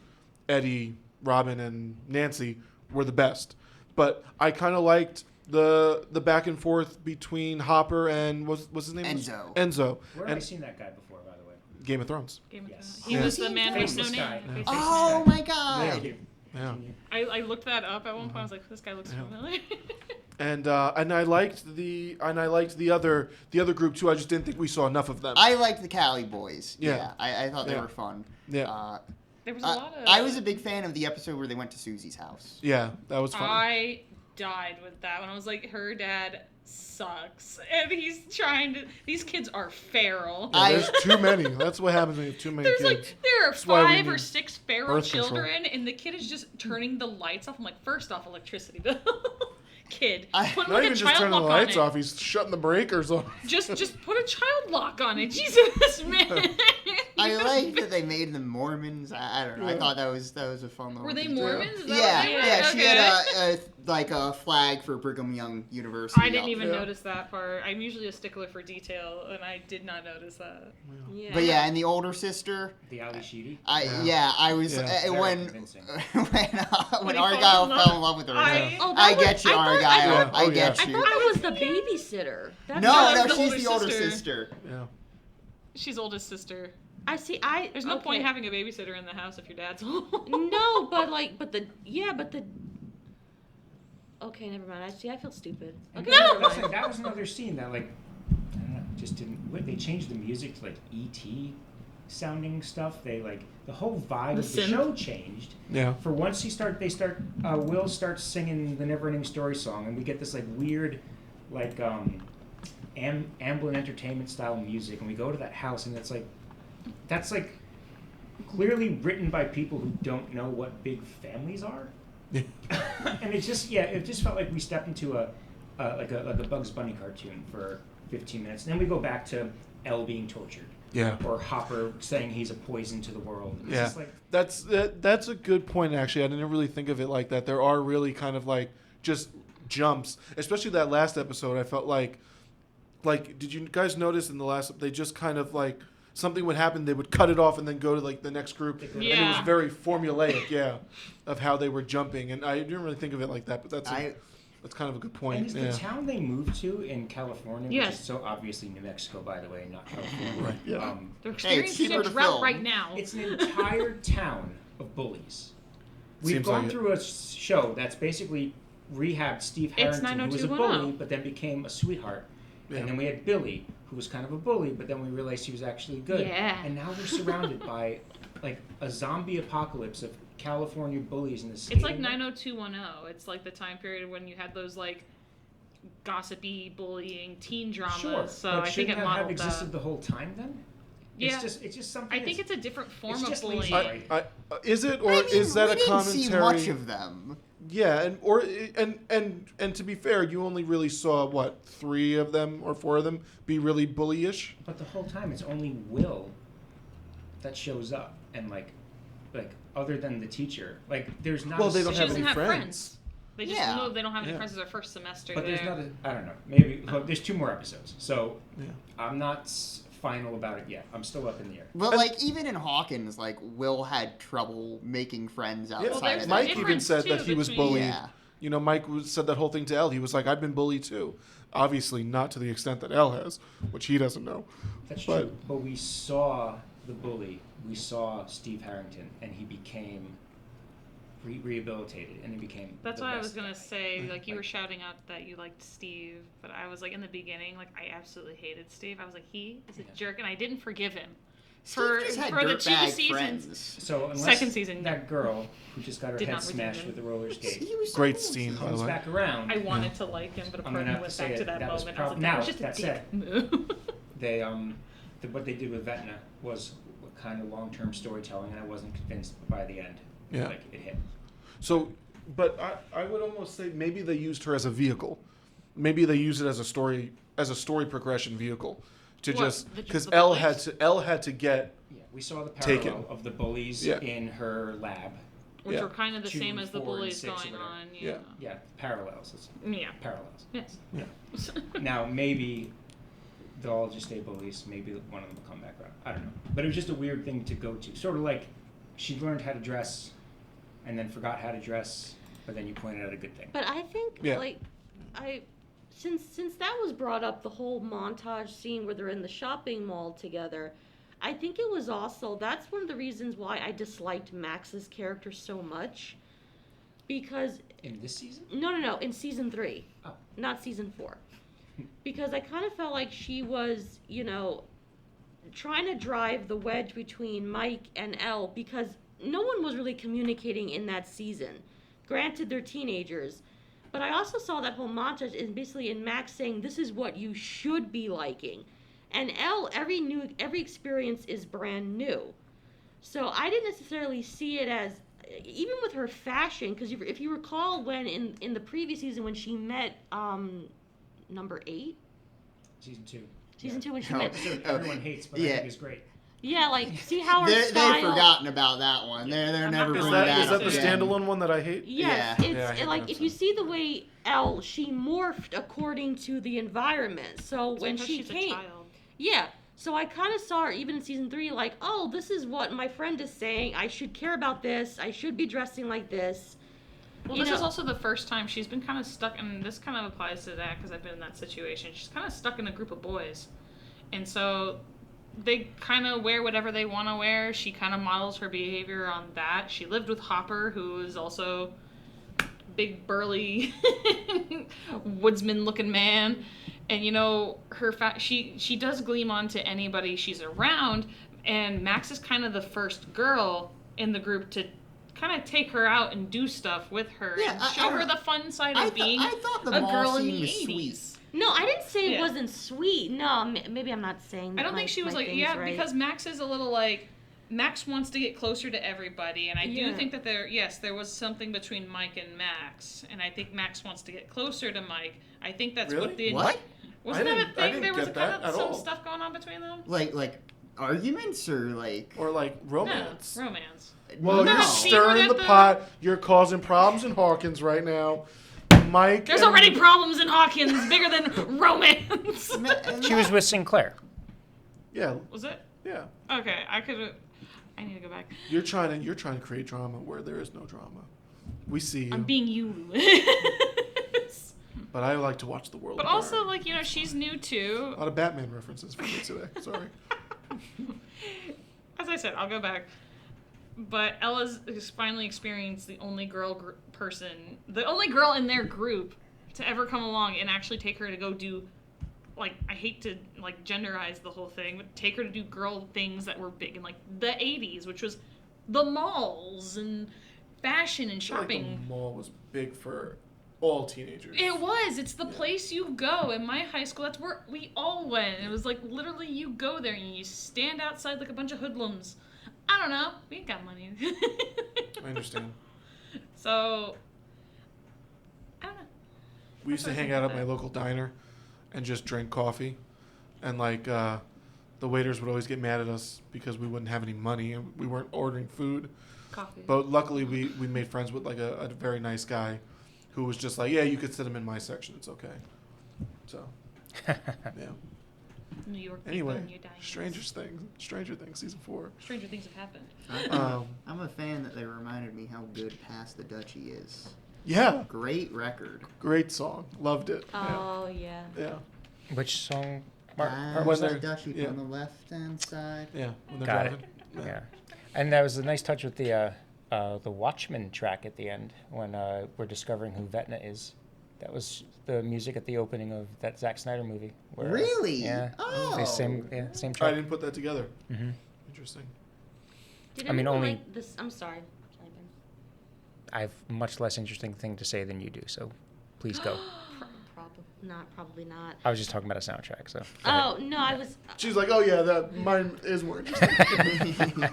Eddie, Robin, and Nancy were the best. But I kind of liked the back and forth between Hopper and what's his name? Enzo. Where have I seen that guy before, by the way? Game of Thrones. Yes. He was the man with no Faceless name. guy. Faceless Oh guy. my god! Yeah. I looked that up at one point. I was like, this guy looks familiar. And I liked the other group too. I just didn't think we saw enough of them. I liked the Cali boys. Yeah. I thought they were fun. Yeah. There was a lot of... I was a big fan of the episode where they went to Susie's house. Yeah, that was fun. I died with that when I was like, her dad sucks. And he's trying to... These kids are feral. Yeah, there's too many. That's what happens when you have too many kids. There are That's why we 5 or need 6 feral birth control. children, and the kid is just turning the lights off. I'm like, first off, electricity bill. Kid. Put Not like even a just child turning the lock on lights it. off. He's shutting the breakers off. Just put a child lock on it. Jesus, man. I like that they made them Mormons. I don't know. I thought that was a fun little. Were they detail. Mormons? Is that Yeah, what they were? yeah. She Okay. had a flag for Brigham Young University. I didn't up. even notice that part. I'm usually a stickler for detail, and I did not notice that. Yeah. But yeah, and the older sister. The Ali Sheedy? I was when convincing. when he Argyle fell in love? fell in love with her. I get you, Argyle. I get I you. thought that was the babysitter. No, the she's older the older sister. sister. Yeah. She's oldest sister. I see. There's no point having a babysitter in the house if your dad's home. No, but okay, never mind. I feel stupid. Okay, never mind. That was another scene that, like, I don't know, just didn't. They changed the music to like E.T. sounding stuff. They like the whole vibe of the show changed. Yeah. For once, Will starts singing the Neverending Story song, and we get this like weird, like Amblin Entertainment style music, and we go to that house, and that's like clearly written by people who don't know what big families are. And it just felt like we stepped into a Bugs Bunny cartoon for 15 minutes, and then we go back to Elle being tortured. Yeah. Or Hopper saying he's a poison to the world. It's Yeah. just like, that's a good point, actually. I didn't really think of it like that. There are really kind of like just jumps, especially that last episode. I felt like did you guys notice in the last, they just kind of like, something would happen, they would cut it off and then go to like the next group. And it was very formulaic, of how they were jumping. And I didn't really think of it like that, but that's kind of a good point. and is the town they moved to in California, Yes. which is so obviously New Mexico, by the way, not California. Right, yeah. They're experiencing cheaper a to drought film. right now. It's an entire town of bullies. We've Seems gone like through a show that's basically rehabbed Steve It's Harrington, who was a 90210. bully, but then became a sweetheart. Yeah. And then we had Billy, who was kind of a bully, but then we realized he was actually good. Yeah. And now we're surrounded by like a zombie apocalypse of California bullies in the state. It's like 90210. It's like the time period when you had those like gossipy, bullying teen dramas. Sure, So but I think shouldn't it have modeled existed that. the whole time then? Yeah. It's just something. I think it's a different form of just bullying. lazy. Is it, or I mean, is that we a didn't commentary? see much of them. Yeah, and to be fair, you only really saw 3 of them or 4 of them be really bullyish. But the whole time, it's only Will that shows up, and like other than the teacher, like there's not. Well, a they don't She have doesn't any have friends. They just Yeah. know they don't have any Yeah. friends as their first semester But there. there's not. I don't know. Maybe there's 2 more episodes, so Yeah. I'm not final about it yet. I'm still up in the air. But like even in Hawkins, like Will had trouble making friends outside there's of the Mike that. even difference, said too, that he was between- bullied. Yeah. You know, Mike said that whole thing to Elle. He was like, "I've been bullied too." Obviously, not to the extent that Elle has, which he doesn't know. That's But- true. But we saw the bully. We saw Steve Harrington, and he became rehabilitated, and he became. That's the what I best was gonna guy. say. Like you were shouting out that you liked Steve, but I was like in the beginning, like I absolutely hated Steve. I was like, he is a jerk, and I didn't forgive him for Steve just had the 2 dirtbag seasons. friends. So unless Second season, that girl who just got her did head not redeem smashed him. with the roller skate He was Great so scene, by the comes way. back around, I wanted to like him, but a I'm part of gonna me have went to say back to it. that That was moment. I was like, now, that was just a that dick said, move. they what they did with Vecna was kind of long-term storytelling, and I wasn't convinced by the end. Yeah. Like it hit. So But I would almost say maybe they used her as a vehicle. Maybe they used it as a story progression vehicle to because Elle had to get. Yeah, we saw the parallel taken. of the bullies in her lab. Which were kind of the 2, same as the 4, bullies 6 going on. Yeah, parallels. Yeah. Parallels. Yes. Yeah. Now, maybe they'll all just stay bullies. Maybe one of them will come back around. I don't know. But it was just a weird thing to go to. Sort of like she learned how to dress and then forgot how to dress, but then you pointed out a good thing. But I think, since that was brought up, the whole montage scene where they're in the shopping mall together, I think it was also, that's one of the reasons why I disliked Max's character so much. Because... In this season? No, in season 3. Oh. Not season 4. Because I kind of felt like she was, trying to drive the wedge between Mike and Elle, because no one was really communicating in that season. Granted, they're teenagers. But I also saw that whole montage is basically in Max saying, this is what you should be liking. And Elle, every experience is brand new. So I didn't necessarily see it as, even with her fashion, because if you recall when in the previous season when she met number 8? Season 2. Season 2 when she met... Everyone hates, but I think it's great. Yeah, like, see how her They've style... forgotten about that one. They're never bringing that up. Is that the again. standalone one that I hate? Yes, Yeah. like, if you see the way Elle, she morphed according to the environment. So when she she's came... a child. Yeah, so I kind of saw her, even in season 3, like, oh, this is what my friend is saying. I should care about this. I should be dressing like this. Well, this is also the first time she's been kind of stuck, and this kind of applies to that because I've been in that situation. She's kind of stuck in a group of boys. And so they kind of wear whatever they want to wear. She kind of models her behavior on that. She lived with Hopper, who is also big, burly, woodsman-looking man. And, she does gleam onto anybody she's around. And Max is kind of the first girl in the group to kind of take her out and do stuff with her and show her the fun side of being a girl in the 80s. Sweet. No, I didn't say it wasn't sweet. No, maybe I'm not saying. I don't think she was like, right. Because Max is a little like, Max wants to get closer to everybody, and I do think that there was something between Mike and Max, and I think Max wants to get closer to Mike. I think that's what the what? Wasn't that a thing? There was kind of some stuff going on between them. Like arguments or like romance. No, romance. Well, you're stirring the pot. You're causing problems in Hawkins right now. Mike. There's already problems in Hawkins bigger than romance. She was with Sinclair. Yeah. Was it? Yeah. Okay, I need to go back. You're trying to create drama where there is no drama. We see you. I'm being you. But I like to watch the world. But also, she's new too. A lot of Batman references for me today. Sorry. As I said, I'll go back. But Ella's finally experienced the only girl the only girl in their group to ever come along and actually take her to go do, I hate to, genderize the whole thing, but take her to do girl things that were big in, the 80s, which was the malls and fashion and shopping. The mall was big for all teenagers. It was. It's the place you go. In my high school, that's where we all went. It was literally you go there and you stand outside like a bunch of hoodlums. I don't know. We ain't got money. I understand. So, I don't know. We used to hang out at my local diner and just drink coffee. And, the waiters would always get mad at us because we wouldn't have any money and we weren't ordering food. Coffee. But luckily, we made friends with, a very nice guy who was just yeah, you could sit him in my section. It's okay. So, yeah. New York. Anyway, Stranger Things, season 4. Stranger things have happened. I'm a fan that they reminded me how good Past the Dutchie is. Yeah. Great record. Great song. Loved it. Oh, yeah. Yeah. Which song? Past the Dutchie on the left-hand side. Yeah. When they're Got driving. it. Yeah. And that was a nice touch with the Watchmen track at the end when we're discovering who Vecna is. That was the music at the opening of that Zack Snyder movie. Where, really? Yeah. Oh. Same I track. didn't put that together. Mm-hmm. Interesting. Did I mean, anyone only- like this? I'm sorry. I have a much less interesting thing to say than you do, so please go. Probably not. I was just talking about a soundtrack, so. Oh, no, I was... She's like, oh, yeah, that mine is more interesting.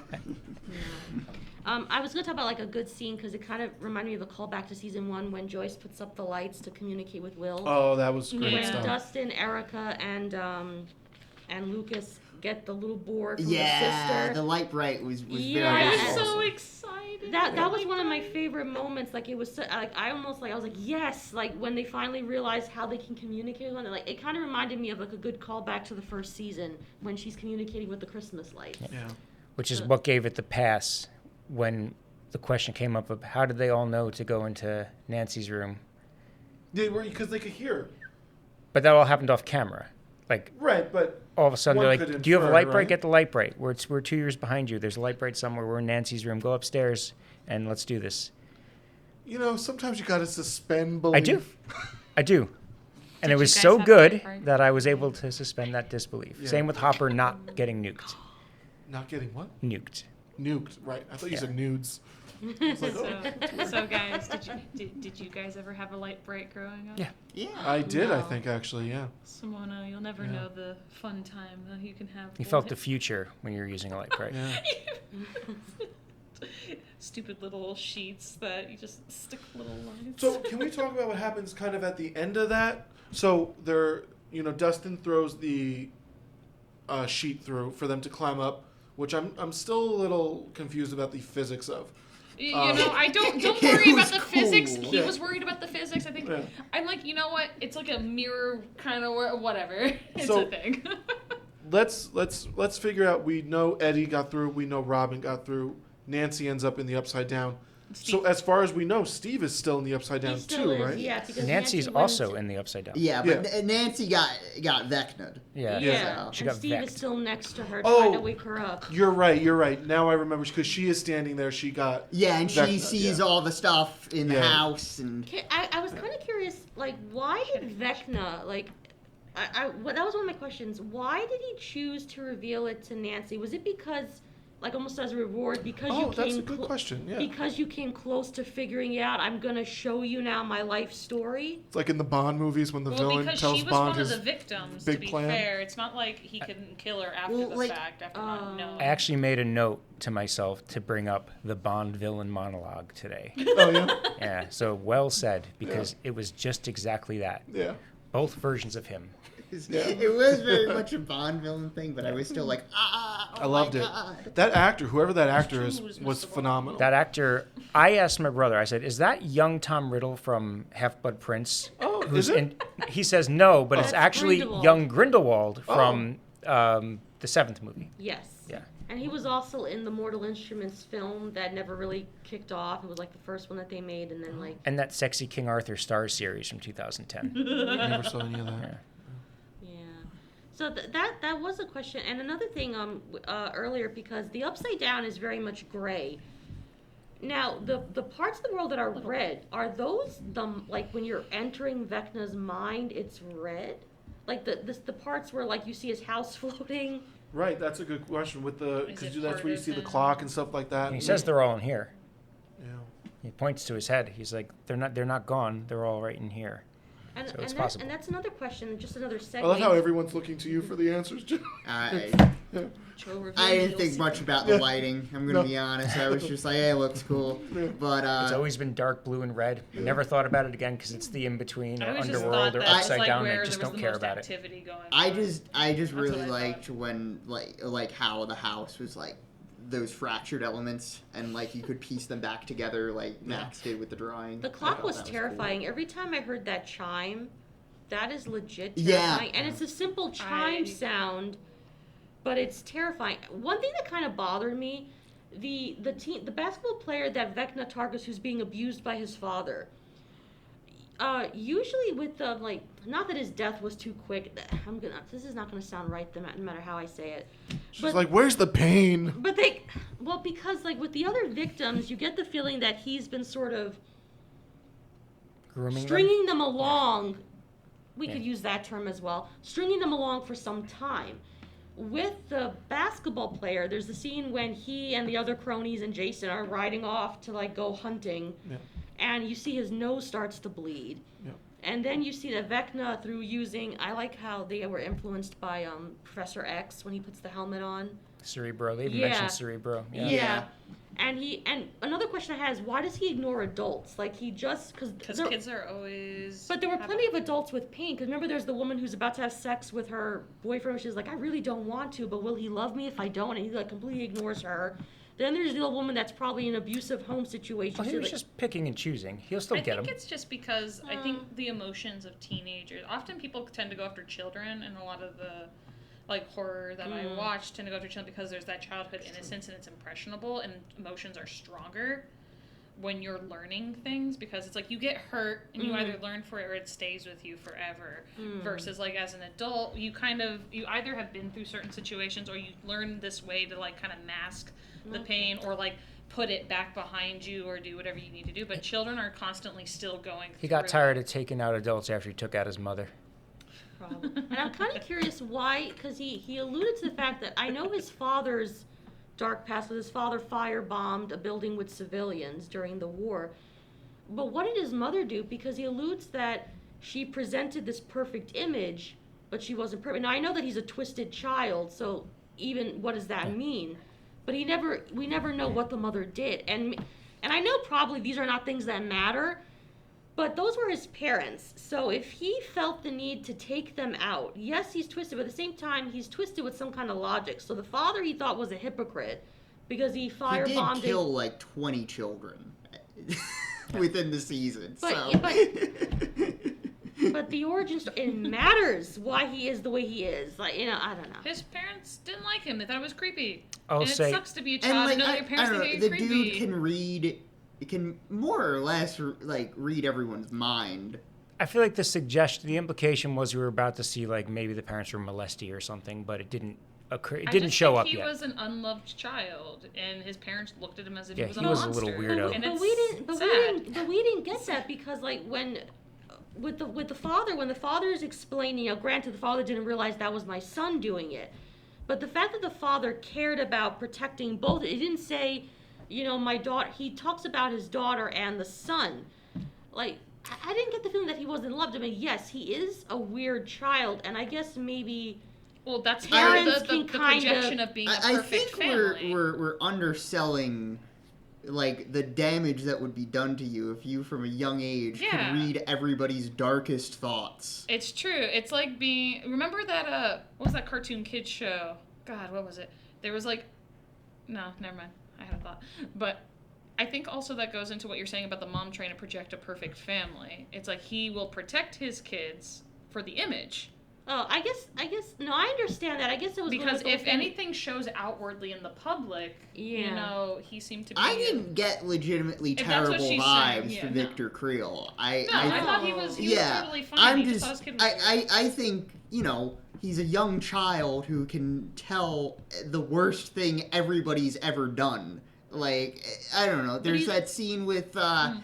I was going to talk about like a good scene because it kind of reminded me of a callback to season 1 when Joyce puts up the lights to communicate with Will. Oh, that was great When stuff. Dustin, Erica, and Lucas get the little board from the Yeah, sister. the light bright was very I was awesome. so excited. That was one of my favorite moments. Like it was, like I almost like I was like yes. Like when they finally realized how they can communicate with one another. Like it kind of reminded me of like a good callback to the first season when she's communicating with the Christmas lights. Yeah. Which is what gave it the pass when the question came up of how did they all know to go into Nancy's room? Yeah, because they could hear. But that all happened off camera. Like Right, but all of a sudden one they're could like, "Do you have a infer, light bright? right? Get the light bright. We're 2 years behind you. There's a light bright somewhere. We're in Nancy's room. Go upstairs and let's do this." sometimes you gotta suspend belief. I do. And Did it was you guys so have a good light bright? that I was able to suspend that disbelief. Yeah. Same with Hopper not getting nuked. Not getting what? Nuked. Nuked, right. I thought you Yeah. said nudes. I was like, oh. So guys, did you guys ever have a light bright growing up? Yeah. Yeah. I did, I No. think, actually, yeah. Simona, you'll never Yeah. know the fun time that you can have. You felt the future when you were using a light bright. Yeah. Stupid little sheets that you just stick little lines. So can we talk about what happens kind of at the end of that? So Dustin throws the sheet through for them to climb up, which I'm still a little confused about the physics of. I don't It worry about was the cool. physics. He Yeah. was worried about the physics. I think Yeah. I'm like, you know what? It's like a mirror kind of whatever. It's So- a thing. Let's figure out. We know Eddie got through. We know Robin got through. Nancy ends up in the Upside Down. So Steve- as far as we know, Steve is still in the Upside Down He still too, is, right? yeah. Because Nancy's Nancy also went- in the Upside Down. Yeah, but Yeah. Nancy got Vecna'd. Yeah. Yeah, She and got Steve vexed. is still next to her Oh. trying to wake her up. You're right. Now I remember because she is standing there. She got Yeah, and she Vecna, sees yeah. all the stuff in the Yeah. house, and I was kind of curious, like, why did Vecna, like, that was one of my questions. Why did he choose to reveal it to Nancy? Was it because, like, almost as a reward, because you Oh, came that's a good question. Yeah, because you came close to figuring out, I'm gonna show you now my life story? it's like in the Bond movies when the well, villain because tells she was Bond one of his the victims. big To be plan. fair, it's not like he couldn't kill her after Well, the like, fact. After not knowing. I actually made a note to myself to bring up the Bond villain monologue today. Oh yeah, Yeah, so well said, because it was just exactly that. yeah. Both versions of him. Yeah. it was very much a Bond villain thing. But I was still like, I loved it. God. That actor, whoever that actor is, was was Mr. Bond. phenomenal. That actor, I asked my brother, I said, is that young Tom Riddle from Half-Blood Prince? Oh, is it? He says no, but it's That's actually Grindelwald. young Grindelwald from the 7th movie. Yes. Yeah. And he was also in the Mortal Instruments film that never really kicked off. It was like the first one that they made, and then like And that sexy King Arthur Stars series from 2010. Never saw any of that. yeah. So that was a question. And another thing earlier, because the Upside Down is very much gray. Now the parts of the world that are red, are those like when you're entering Vecna's mind, it's red? Like the parts where like you see his house floating. Right, that's a good question. With the Is because it that's part where you of see the him? clock and stuff like that. And he says they're all in here. Yeah. He points to his head. He's like, they're not gone. They're all right in here. And, So it's and, possible. and that's another question, just another segue. I love how everyone's looking to you for the answers. Joe. Joe revealed I didn't you'll think see. much about the Yeah. lighting. I'm gonna No. be honest. I was just like, hey, it looks cool. Yeah. But It's always been dark blue and red. Never thought about it again because it's the in-between or I always just underworld thought or that was upside like down. where I just there was don't the care most about it. activity going I on. just That's really what I liked when like how the house was like those fractured elements and like you could piece them back together like Max did with the drawing. The I clock thought was that cool. terrifying. Every time I heard that chime, that is legit Yeah. terrifying. And it's a simple chime sound, but it's terrifying. One thing that kind of bothered me, the basketball player that Vecna targets who's being abused by his father. Usually with the like, not that his death was too quick. This is not gonna sound right no matter how I say it. She's But- like, "Where's the pain?" But because like with the other victims, you get the feeling that he's been sort of Grooming them? stringing them along. We Yeah. could use that term as well. Stringing them along for some time. With the basketball player, there's the scene when he and the other cronies and Jason are riding off to like go hunting, Yeah. and you see his nose starts to bleed. Yeah. And then you see that Vecna through using, I like how they were influenced by Professor X when he puts the helmet on. Cerebro. They even mentioned Cerebro. Yeah. And another question I had is, why does he ignore adults? Like, he just... Because kids are always... But there were plenty of adults with pain. Because remember, there's the woman who's about to have sex with her boyfriend. She's like, I really don't want to, but will he love me if I don't? And he, like, completely ignores her. Then there's the woman that's probably in an abusive home situation. Well, he was just picking and choosing. He'll still get him. I think it's just because I think the emotions of teenagers... Often people tend to go after children, and a lot of the... like horror that I watch tend to go through children because there's that childhood innocence and it's impressionable and emotions are stronger when you're learning things because it's like you get hurt and you either learn for it or it stays with you forever versus like as an adult you either have been through certain situations or you learn this way to like kind of mask the pain or like put it back behind you or do whatever you need to do, but children are constantly still going through. He got tired of taking out adults after he took out his mother. And I'm kind of curious why, because he alluded to the fact that I know his father's dark past, because his father firebombed a building with civilians during the war. But what did his mother do? Because he alludes that she presented this perfect image, but she wasn't perfect. Now I know that he's a twisted child, so even what does that mean? But we never know what the mother did. And I know probably these are not things that matter. But those were his parents, so if he felt the need to take them out, yes, he's twisted, but at the same time, he's twisted with some kind of logic. So the father he thought was a hypocrite because he firebombed... He did kill like 20 children within the season, But the origin story, it matters why he is the way he is. Like, I don't know. His parents didn't like him. They thought it was creepy. It sucks to be a child and know your parents think you're creepy. The dude can read... It can more or less like read everyone's mind. I feel like the implication was we were about to see like maybe the parents were molesty or something, but it didn't occur. It didn't show up yet. He was an unloved child, and his parents looked at him as if he was a monster. monster. He was a little weirdo. But we didn't get that because like when with the father, when the father's explaining, granted the father didn't realize that was my son doing it, but the fact that the father cared about protecting both, it didn't say. My daughter, he talks about his daughter and the son. Like, I didn't get the feeling that he wasn't loved. I mean, yes, he is a weird child, and I guess maybe... Well, that's the projection of being a perfect family. I think we're underselling, like, the damage that would be done to you if you, from a young age, could read everybody's darkest thoughts. It's true. It's like being... Remember that, what was that cartoon kids show? God, what was it? There was, like... No, never mind. I had a thought. But I think also that goes into what you're saying about the mom trying to project a perfect family. It's like he will protect his kids for the image. Oh, I guess, no, I understand that. I guess it was... Because if anything shows outwardly in the public, he seemed to be... I didn't get legitimately terrible vibes from Victor Creel. I thought he was totally fine. I think, he's a young child who can tell the worst thing everybody's ever done. Like, I don't know. There's that scene with, I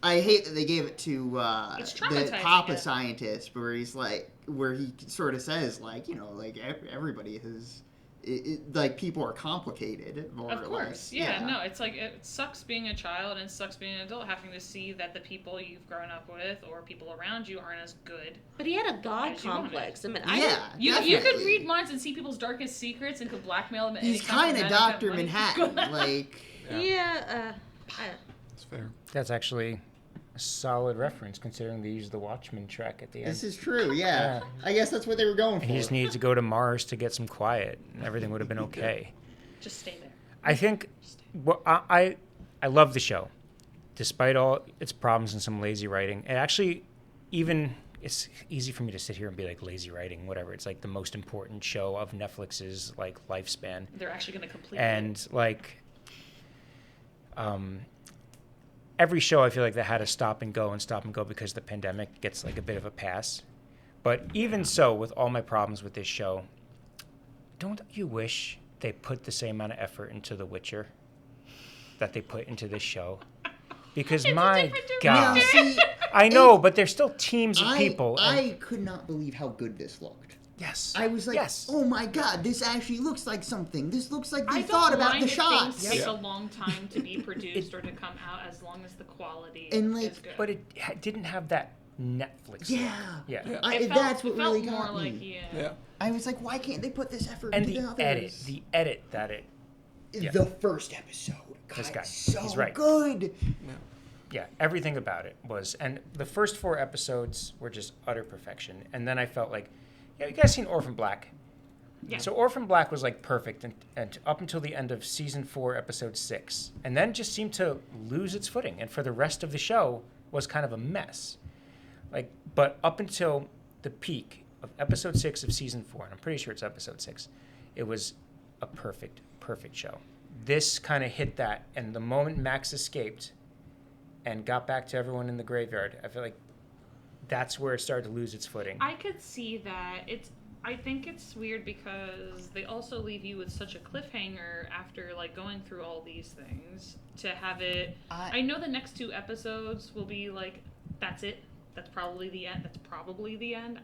hate that they gave it to the Papa scientist, where he's like, where he sort of says, like, everybody has, like, people are complicated, more or less. Of course, no, it's like, it sucks being a child and it sucks being an adult, having to see that the people you've grown up with or people around you aren't as good. But he had a god complex. I mean, you could read minds and see people's darkest secrets and could blackmail them at any time. He's kind of Dr. Manhattan, like... It's fair. That's actually a solid reference, considering they used the Watchmen track at the end. This is true, yeah. I guess that's what they were going for. He just needed to go to Mars to get some quiet, and everything would have been okay. Just stay there. I think I love the show, despite all its problems and some lazy writing. And actually, it's easy for me to sit here and be like lazy writing, whatever. It's like the most important show of Netflix's like lifespan. They're actually going to complete it. Like, every show I feel like that had to stop and go because the pandemic gets like a bit of a pass. But even so, with all my problems with this show, don't you wish they put the same amount of effort into The Witcher that they put into this show? Because my God, now, see, I know, but there's still teams of people. I could not believe how good this looked. Yes. I was like, oh my God, this actually looks like something. This looks like they thought about the shots. It takes a long time to be produced or to come out, as long as the quality and is good. But it didn't have that Netflix. Yeah. Yeah. That's what really more got me. like, Yeah. I was like, why can't they put this effort And into the others? edit that it. Yeah. The first episode. God, This guy. so He's right. good. Yeah, everything about it was, and the first 4 episodes were just utter perfection. And then I felt like, you guys seen Orphan Black? Yeah. So Orphan Black was like perfect, and up until the end of season 4, episode 6, and then just seemed to lose its footing. And for the rest of the show, was kind of a mess. Like, but up until the peak of episode 6 of season 4, and I'm pretty sure it's episode 6, it was a perfect show. This kind of hit that, and the moment Max escaped and got back to everyone in the graveyard, I feel like that's where it started to lose its footing. I could see that. I think it's weird because they also leave you with such a cliffhanger after like going through all these things to have it. I know the next 2 episodes will be like, that's it. That's probably the end.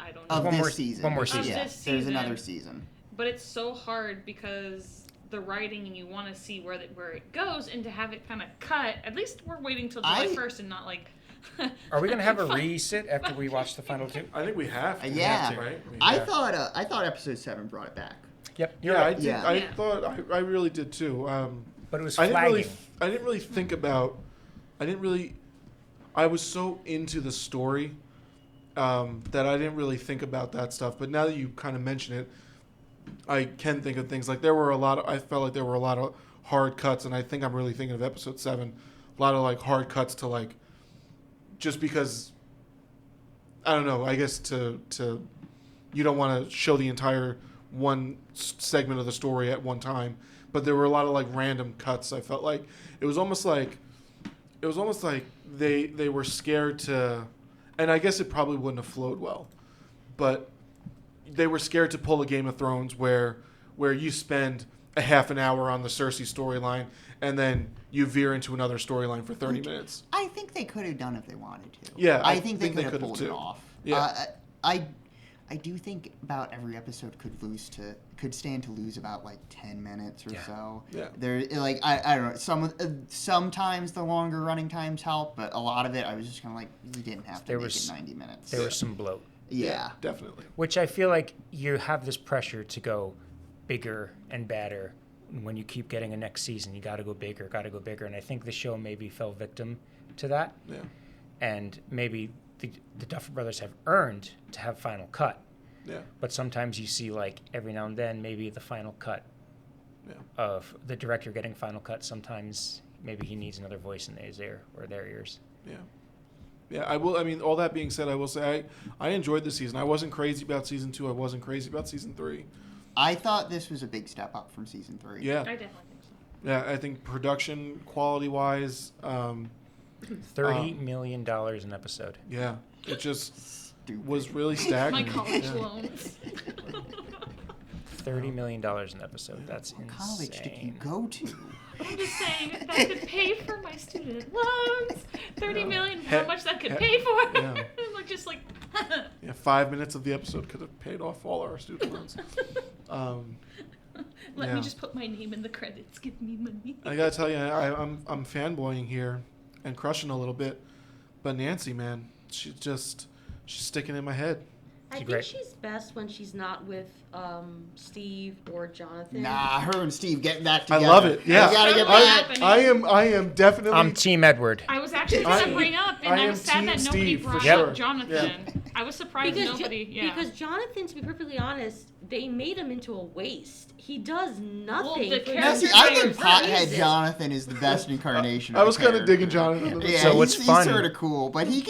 I don't know. Of One this season. more season. Yeah, This there's season. another season. But it's so hard because the writing and you want to see where it goes, and to have it kind of cut. At least we're waiting till July 1st and not like. Are we going to have a resit after we watch the final 2? I think we have to. Yeah. We have to, right? I thought episode 7 brought it back. Yep. Yeah, I did. Yeah. I thought I really did too. But it was I flagging. didn't really think about. I was so into the story that I didn't really think about that stuff. But now that you kind of mention it, I can think of things like I felt like there were a lot of hard cuts, and I think I'm really thinking of episode 7. A lot of like hard cuts to like, just because, I don't know. I guess to you don't want to show the entire one segment of the story at one time, but there were a lot of like random cuts. I felt like it was almost like they were scared to, and I guess it probably wouldn't have flowed well, but they were scared to pull a Game of Thrones where you spend a half an hour on the Cersei storyline and then you veer into another storyline for 30 minutes. I think they could have done if they wanted to. Yeah, I think they could have pulled too. it off. Yeah. I do think about every episode could stand to lose about like 10 minutes or so. Yeah. There, like I don't know. Sometimes the longer running times help, but a lot of it I was just kind of like, you didn't have to make it 90 minutes. There was some bloat. Yeah, definitely. Which I feel like you have this pressure to go bigger and badder. When you keep getting a next season, you got to go bigger, and I think the show maybe fell victim to that. Yeah. And maybe the Duffer Brothers have earned to have final cut. Yeah. But sometimes you see, like, every now and then, maybe the final cut of the director getting final cut. Sometimes maybe he needs another voice in his ear or their ears. Yeah. Yeah, I will. I mean, all that being said, I will say I enjoyed the season. I wasn't crazy about season 2. I wasn't crazy about season 3. I thought this was a big step up from season 3. Yeah. I definitely think so. Yeah, I think production quality wise, $30 million an episode. Yeah, it just was really stacked. My college loans. $30 million an episode. That's insane. What college did you go to? I'm just saying that could pay for my student loans. $30 million, how much that could pay for? Yeah. Like just like. Yeah, 5 minutes of the episode could have paid off all our student loans. Let me just put my name in the credits. Give me money. I gotta tell you, I'm fanboying here and crushing a little bit, but Nancy, man, she's sticking in my head. I think great. she's best when she's not with Steve or Jonathan. Nah, her and Steve getting back together. I love it. Yeah, You gotta get back. I am definitely. I'm Team Edward. I was actually going to bring up, and I was sad that nobody Steve, for brought sure. up Jonathan. Yeah. I was surprised nobody. Because Jonathan, to be perfectly honest, they made him into a waste. He does nothing. the for character- Now, see, the I entire think Pothead season. Jonathan is the best incarnation. I was kind of digging Jonathan. Yeah, So what's he's fun- sort of cool, but he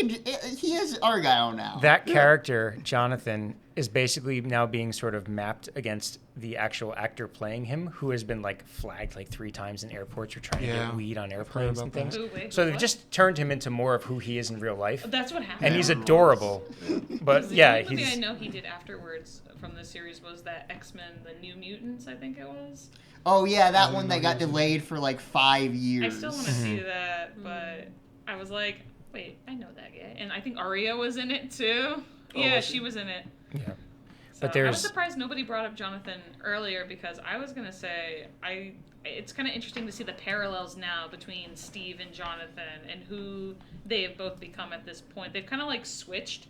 has Argyle now. That character, Jonathan, is basically now being sort of mapped against the actual actor playing him, who has been like flagged like 3 times in airports for trying to get weed on airplanes and about things. Ooh, wait, So they've what? just turned him into more of who he is in real life. That's what happened. And he's adorable. But yeah, the only thing I he's know he did afterwards from the series was that X-Men: The New Mutants, I think it was. Oh yeah, that one that got delayed for like 5 years. I still want to see that, but I was like, wait, I know that guy. And I think Arya was in it too. Yeah, was she she? was in it. yeah. So I was surprised nobody brought up Jonathan earlier because I was gonna say it's kind of interesting to see the parallels now between Steve and Jonathan and who they have both become at this point. They've kind of like switched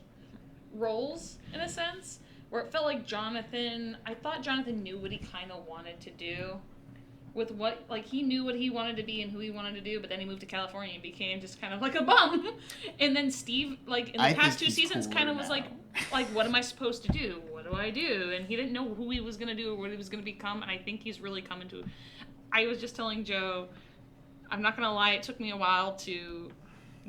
roles in a sense, where it felt like I thought Jonathan knew what he kind of wanted to do. With what, like, he knew what he wanted to be and who he wanted to do, but then he moved to California and became just kind of like a bum. And then Steve, like, in the past 2 seasons, kind of was like, what am I supposed to do? What do I do? And he didn't know who he was going to do or what he was going to become. And I think he's really coming to. I was just telling Joe, I'm not going to lie, it took me a while to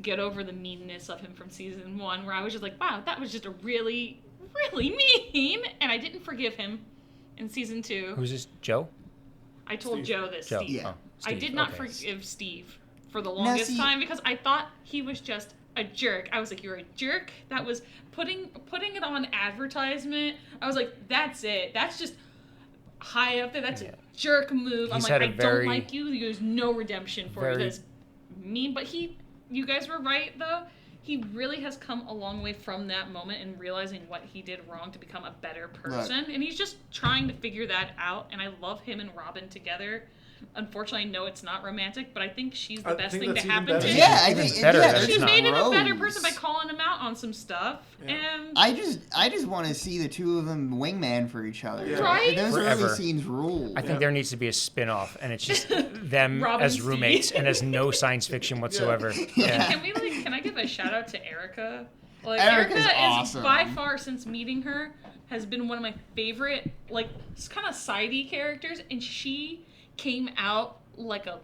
get over the meanness of him from season 1, where I was just like, wow, that was just a really, really mean. And I didn't forgive him in season 2. Who's this, Joe? I told Joe this, Joe. Steve. Yeah. Oh, Steve. I did not forgive Steve for the longest time because I thought he was just a jerk. I was like, you're a jerk. That was putting it on advertisement. I was like, that's it. That's just high up there. That's a jerk move. I'm like, I don't like you. There's no redemption for you. That's mean. But you guys were right, though. He really has come a long way from that moment and realizing what he did wrong to become a better person. Right. And he's just trying to figure that out. And I love him and Robin together. Unfortunately, I know it's not romantic, but I think she's the best thing to happen to him. Yeah, I think she's made him a better person by calling him out on some stuff. Yeah. And I just want to see the two of them wingman for each other. Yeah. Right? Those early scenes rule. I think there needs to be a spin-off, and it's just them as roommates and as no science fiction whatsoever. Yeah. Can I give a shout out to Erica? Like, Erica is awesome. By far, since meeting her, has been one of my favorite, like, kind of sidey characters, and she came out like a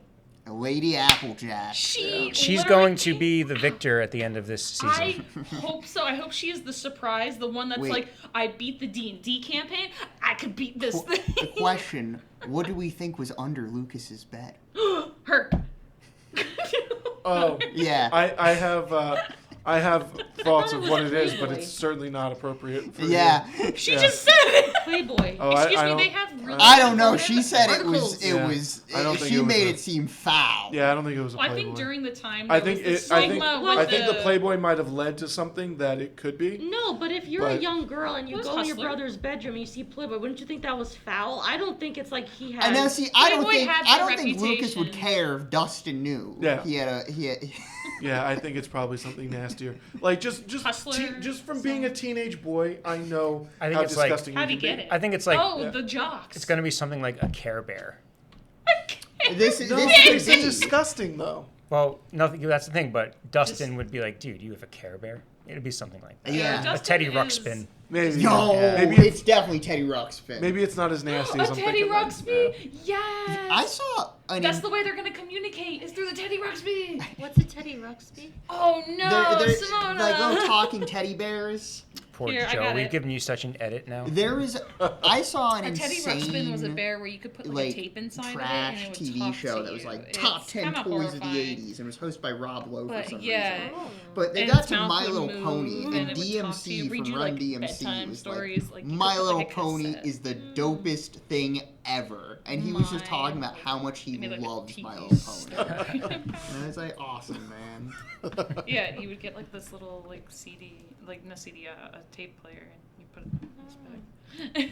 Lady Applejack. She's going to be the victor at the end of this season. I hope so. I hope she is the surprise, the one that's like, I beat the D&D campaign. I could beat this thing. The question, what do we think was under Lucas's bed? Her. Oh. Yeah. I have thoughts of what it is, but it's certainly not appropriate for you. She just said it. Playboy. Excuse me, they have real I don't know. She said articles. She made it seem foul. Yeah, I don't think it was a Playboy. I think during the time I think the Playboy might have led to something that it could be. No, but if you're a young girl and you go in your brother's bedroom and you see Playboy, wouldn't you think that was foul? I don't think it's like he had. I know. See, I don't think Lucas would care if Dustin knew. Yeah. He had. Yeah, I think it's probably something nastier. Like just from being a teenage boy, I know how disgusting. How do you get it? I think it's like the jocks. It's going to be something like a Care Bear. This is disgusting though. Well, nothing. That's the thing. But Dustin would be like, "Dude, you have a Care Bear?" It'd be something like that. Yeah, a Teddy Ruxpin. Maybe. No, maybe it's definitely Teddy Ruxpin. Maybe it's not as nasty as I'm thinking. Teddy Ruxpin? Yes! I saw That's the way they're going to communicate, is through the Teddy Ruxpin. What's a Teddy Ruxpin? Oh, no, they're Simona. like little talking teddy bears. Poor Joe. We've given you such an edit now. I saw an insane... A Teddy Ruxpin was a bear where you could put like a tape inside trash of it and it would TV show that was like top 10 toys of the 80s and it was hosted by Rob Lowe for some reason. But they got to My Little Pony and DMC from Run DMC was like, My Little Pony is the dopest thing ever. And he was just talking about how much he loves My Little Pony. And I was like, awesome, man. Yeah, you would get like this little like CD, like no CD, a tape player, and you put it in this bag.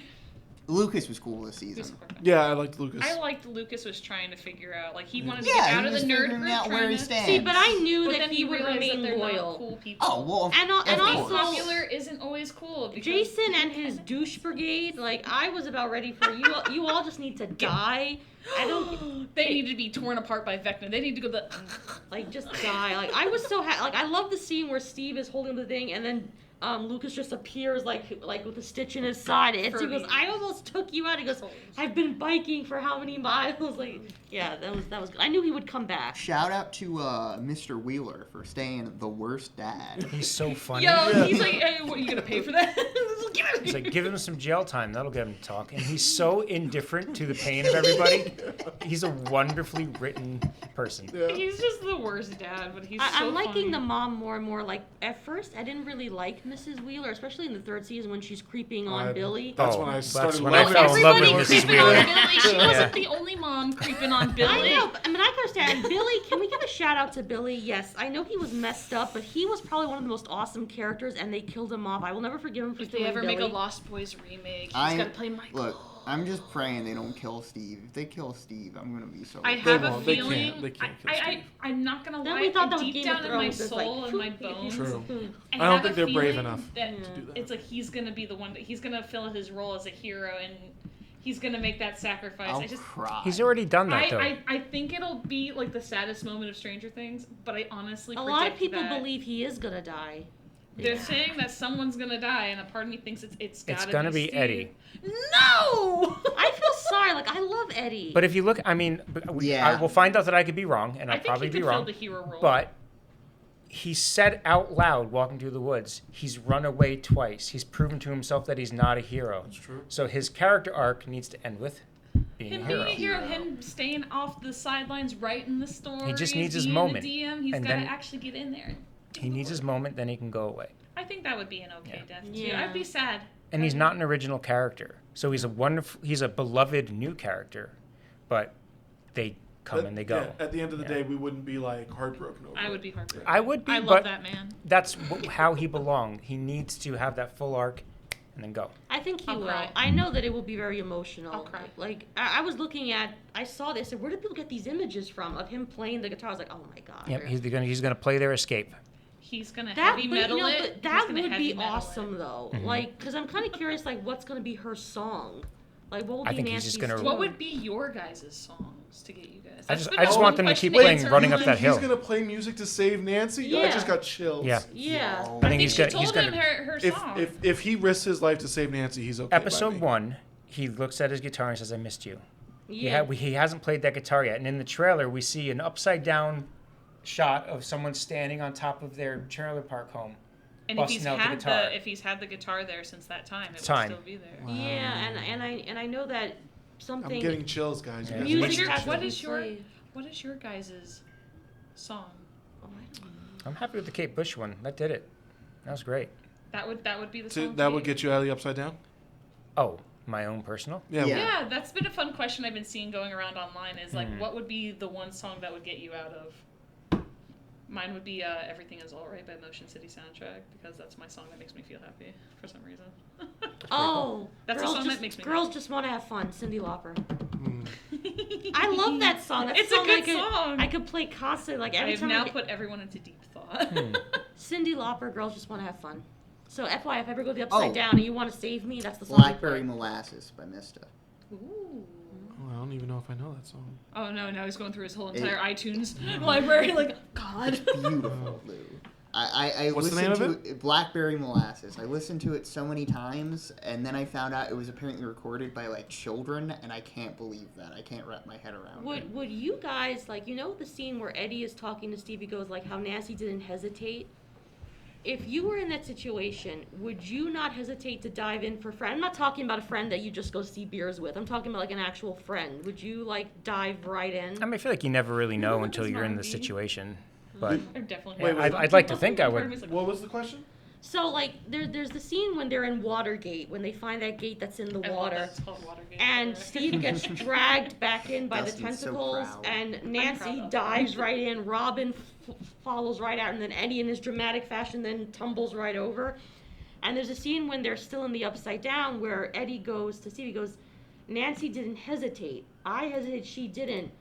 Lucas was cool this season. Yeah, I liked Lucas. I liked Lucas was trying to figure out, like, he wanted to get out of the nerd group. Out where he stands. See, but I knew but that then he would remain loyal. Cool people. Oh, well, and also popular isn't always cool. Jason and his douche brigade, like, I was about ready for you. You all just need to die. They need to be torn apart by Vecna. They need to go just die. Like, I was so happy. Like, I love the scene where Steve is holding the thing and then Lucas just appears like with a stitch in his side. He goes, I almost took you out. He goes, I've been biking for how many miles? Like, yeah, that was good. I knew he would come back. Shout out to Mr. Wheeler for staying the worst dad. He's so funny. He's like, hey, what are you gonna pay for that? He's like, give him some jail time. That'll get him to talk. And he's so indifferent to the pain of everybody. He's a wonderfully written person. He's just the worst dad, but he's so I'm liking funny. the mom more and more. Like, at first, I didn't really like Mrs. Wheeler, especially in the third season when she's creeping on Billy. That's when I started when I loving fell in love Everybody with Mrs. creeping on Wheeler. Billy. She wasn't the only mom creeping on Billy. I know, but, I mean, I can understand. Billy, can we give a shout out to Billy? Yes, I know he was messed up, but he was probably one of the most awesome characters, and they killed him off. I will never forgive him for If they killing ever Billy. make a Lost Boys remake, he's got to play Michael. Look, I'm just praying they don't kill Steve. If they kill Steve, I'm gonna be so. I They have a won't. They feeling. can't. They can't kill Steve. I'm not gonna Then lie. we thought that was Deep Game down of in my Thrones, it's soul like, and my poof, bones, True. I I don't have think a they're brave feeling enough that to do that. it's like he's gonna be the one that he's gonna fill his role as a hero and he's gonna make that sacrifice. I'll I just. cry. He's already done that, though. I think it'll be like the saddest moment of Stranger Things, but I honestly A predict lot of people that believe he is gonna die. they're saying that someone's gonna die, and a part of me thinks it's gotta gonna be Steve. Eddie. No! I feel sorry. Like, I love Eddie. But if you look, I mean, I will find out that I could be wrong, and I I'll think probably he be could wrong. fill the hero role. But he said out loud, walking through the woods, he's run away twice. He's proven to himself that he's not a hero. That's true. So his character arc needs to end with being him a hero. being a hero, him staying off the sidelines, writing the story. He just needs his being moment. The DM, he's And got to then actually get in there. And do He the needs his work. moment, then he can go away. I think that would be an okay death too. Yeah. I'd be sad. And he's not an original character. So he's a beloved new character, but they come and they go. Yeah, at the end of the day, we wouldn't be like heartbroken over I it. would be heartbroken. I would be, I love but that man. that's how he belonged. He needs to have that full arc and then go. I think he I'll will. cry. I know that it will be very emotional. I'll cry. Like, I was looking at, I saw this, and where did people get these images from of him playing the guitar? I was like, oh my god. Yep, he's gonna play their escape. He's gonna That, heavy but, metal you know, it. but that He's gonna would heavy be metal awesome, though. Like, because I'm kind of curious, like, what's going to be her song? Like, what will be I think he's Nancy's just gonna- It. tune? What would be your guys' songs to get you guys? I That's just- been I just the want one them to keep question playing answered. Running You Up think That Hill. He's gonna play music to save Nancy. I Yeah. just got chills. Yeah. Yeah. I I think think he's she gonna. told He's gonna. him her song. If he risks his life to save Nancy, he's okay. by Episode me. 1, he looks at his guitar and says, "I missed you." Yeah. He hasn't played that guitar yet, and in the trailer we see an upside down shot of someone standing on top of their trailer park home. And if busting he's out the had guitar. if he's had the guitar there since that time, it Time. would still be there. Wow. Yeah, and I know that I'm something. getting chills, guys. You Yeah. guys are Music What's getting your, has to what be is your played. what is your guys' song? Oh, I don't know. I'm happy with the Kate Bush one. That did it. That was great. That would be the So song. that for would you? get you out of the upside down. Oh, my own personal. Yeah. Yeah. Yeah, that's been a fun question I've been seeing going around online. Is like, Hmm. what would be the one song that would get you out of? Mine would be "Everything Is Alright" by Motion City Soundtrack because that's my song that makes me feel happy for some reason. Oh, That's a girls song just, that makes me girls just want to have fun. Cyndi Lauper. Mm. I love that song. That's It's a good song. I could play constantly. Like I every have time now I get, put everyone into deep thought. Hmm. Cyndi Lauper, girls just want to have fun. So FYI, if I ever go the upside Oh. down and you want to save me, that's the song. Blackberry Molasses by Mista. Ooh. Oh, I don't even know if I know that song. Oh no! Now he's going through his whole entire iTunes library. Like, God. Beautiful, Lou. I What's the listened name of to it? Blackberry Molasses. I listened to it so many times, and then I found out it was apparently recorded by like children, and I can't believe that. I can't wrap my head around it. Would you guys like the scene where Eddie is talking to Stevie goes like how Nancy didn't hesitate? If you were in that situation, would you not hesitate to dive in for a friend? I'm not talking about a friend that you just go see beers with. I'm talking about like an actual friend. Would you like dive right in? I mean, I feel like you never really know what until does you're in not the be? situation. But I'm definitely. Wait, wait, I'd like to think I would. What was the question? So like there's the scene when they're in Watergate when they find that gate that's in the I love water. that it's called Watergate. And Steve gets dragged back in by the Dustin's so tentacles, proud. and proud Nancy of dives right in. Robin follows right out, and then Eddie, in his dramatic fashion, then tumbles right over. And there's a scene when they're still in the Upside Down where Eddie goes to Steve. He goes, "Nancy didn't hesitate. I hesitated. She didn't."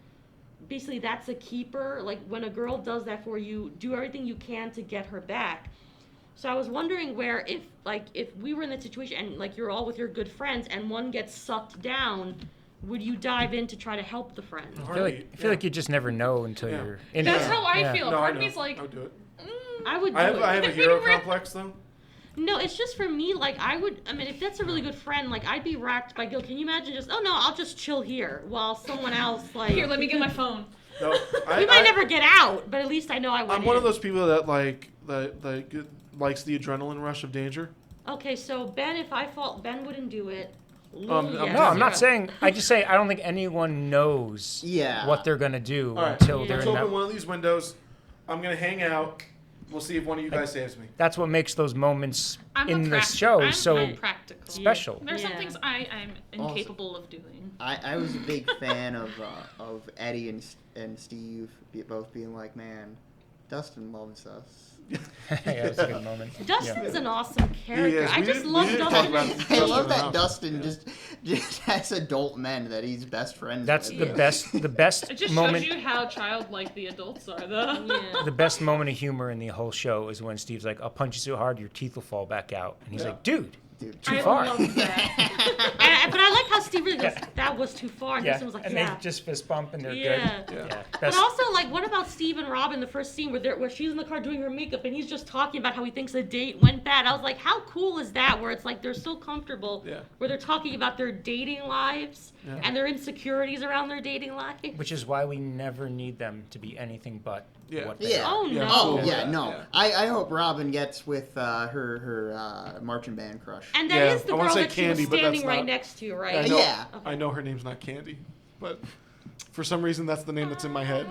Basically, that's a keeper. Like when a girl does that for you, do everything you can to get her back. So I was wondering where if we were in that situation and like you're all with your good friends and one gets sucked down, would you dive in to try to help the friend? I feel like you just never know until Yeah. you're in That's it. how I Yeah. feel. No, Part I of know. me's like, I would do it. I would do I have it. a hero complex though. No, it's just for me, like I mean, if that's a really good friend, like I'd be racked by guilt. Can you imagine just, oh no, I'll just chill here while someone else like. here, let me get my phone. No, We might never get out, but at least I know I went I'm one of in. those people that likes the adrenaline rush of danger. Okay, so Ben, if I fall, Ben wouldn't do it. Lou, I'm yes. No, I'm not Yeah. saying. I just say I don't think anyone knows Yeah. what they're gonna do All right, until Yeah. they're let's in open that. one of these windows. I'm gonna hang out. We'll see if one of you guys saves me. That's what makes those moments in the show I'm so practical. special. There's some things I'm incapable of doing. I was a big fan of Eddie and Steve both being like, man, Dustin loves us. Yeah, it was a good moment. Dustin's an awesome character. I just love Dustin. I love that Dustin just has adult men that he's best friends That's with. the best It just moment. shows you how childlike the adults are, though. Yeah. The best moment of humor in the whole show is when Steve's like, I'll punch you so hard your teeth will fall back out. And he's like, dude, too I far. love that. But I like how Steve really goes, that was too far. And Dustin was like, and yeah. they just fist bump and they're Yeah. good. Yeah. But also, like, what about Steve and Robin, the first scene where she's in the car doing her makeup and he's just talking about how he thinks the date went bad? I was like, how cool is that? Where it's like they're so comfortable, where they're talking about their dating lives and their insecurities around their dating life. Which is why we never need them to be anything but what they Yeah. are. Oh, no. Oh, yeah, no. Yeah. I hope Robin gets with her marching band crush. And that is the I wanna girl say that Candy, she but was standing that's right not- next to, right? I know, Yeah. I know her name's not Candy, but for some reason that's the name that's in my head.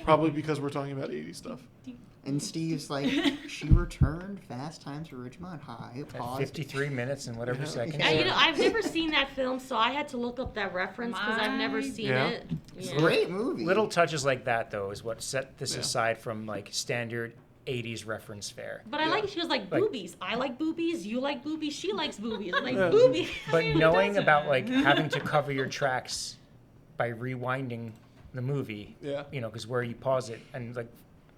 Probably because we're talking about 80s stuff. And Steve's like, she returned Fast Times at Ridgemont High. At Pause. 53 minutes and whatever seconds. You know, I've never seen that film, so I had to look up that reference because I've never seen it. Yeah. Great movie. Little touches like that, though, is what set this aside from, like, standard 80s reference fare. But I like, she was like, boobies. I like boobies, you like boobies, she likes boobies. I'm like, Yeah. boobies. But knowing about, like, having to cover your tracks by rewinding the movie, you know, because where you pause it, and, like,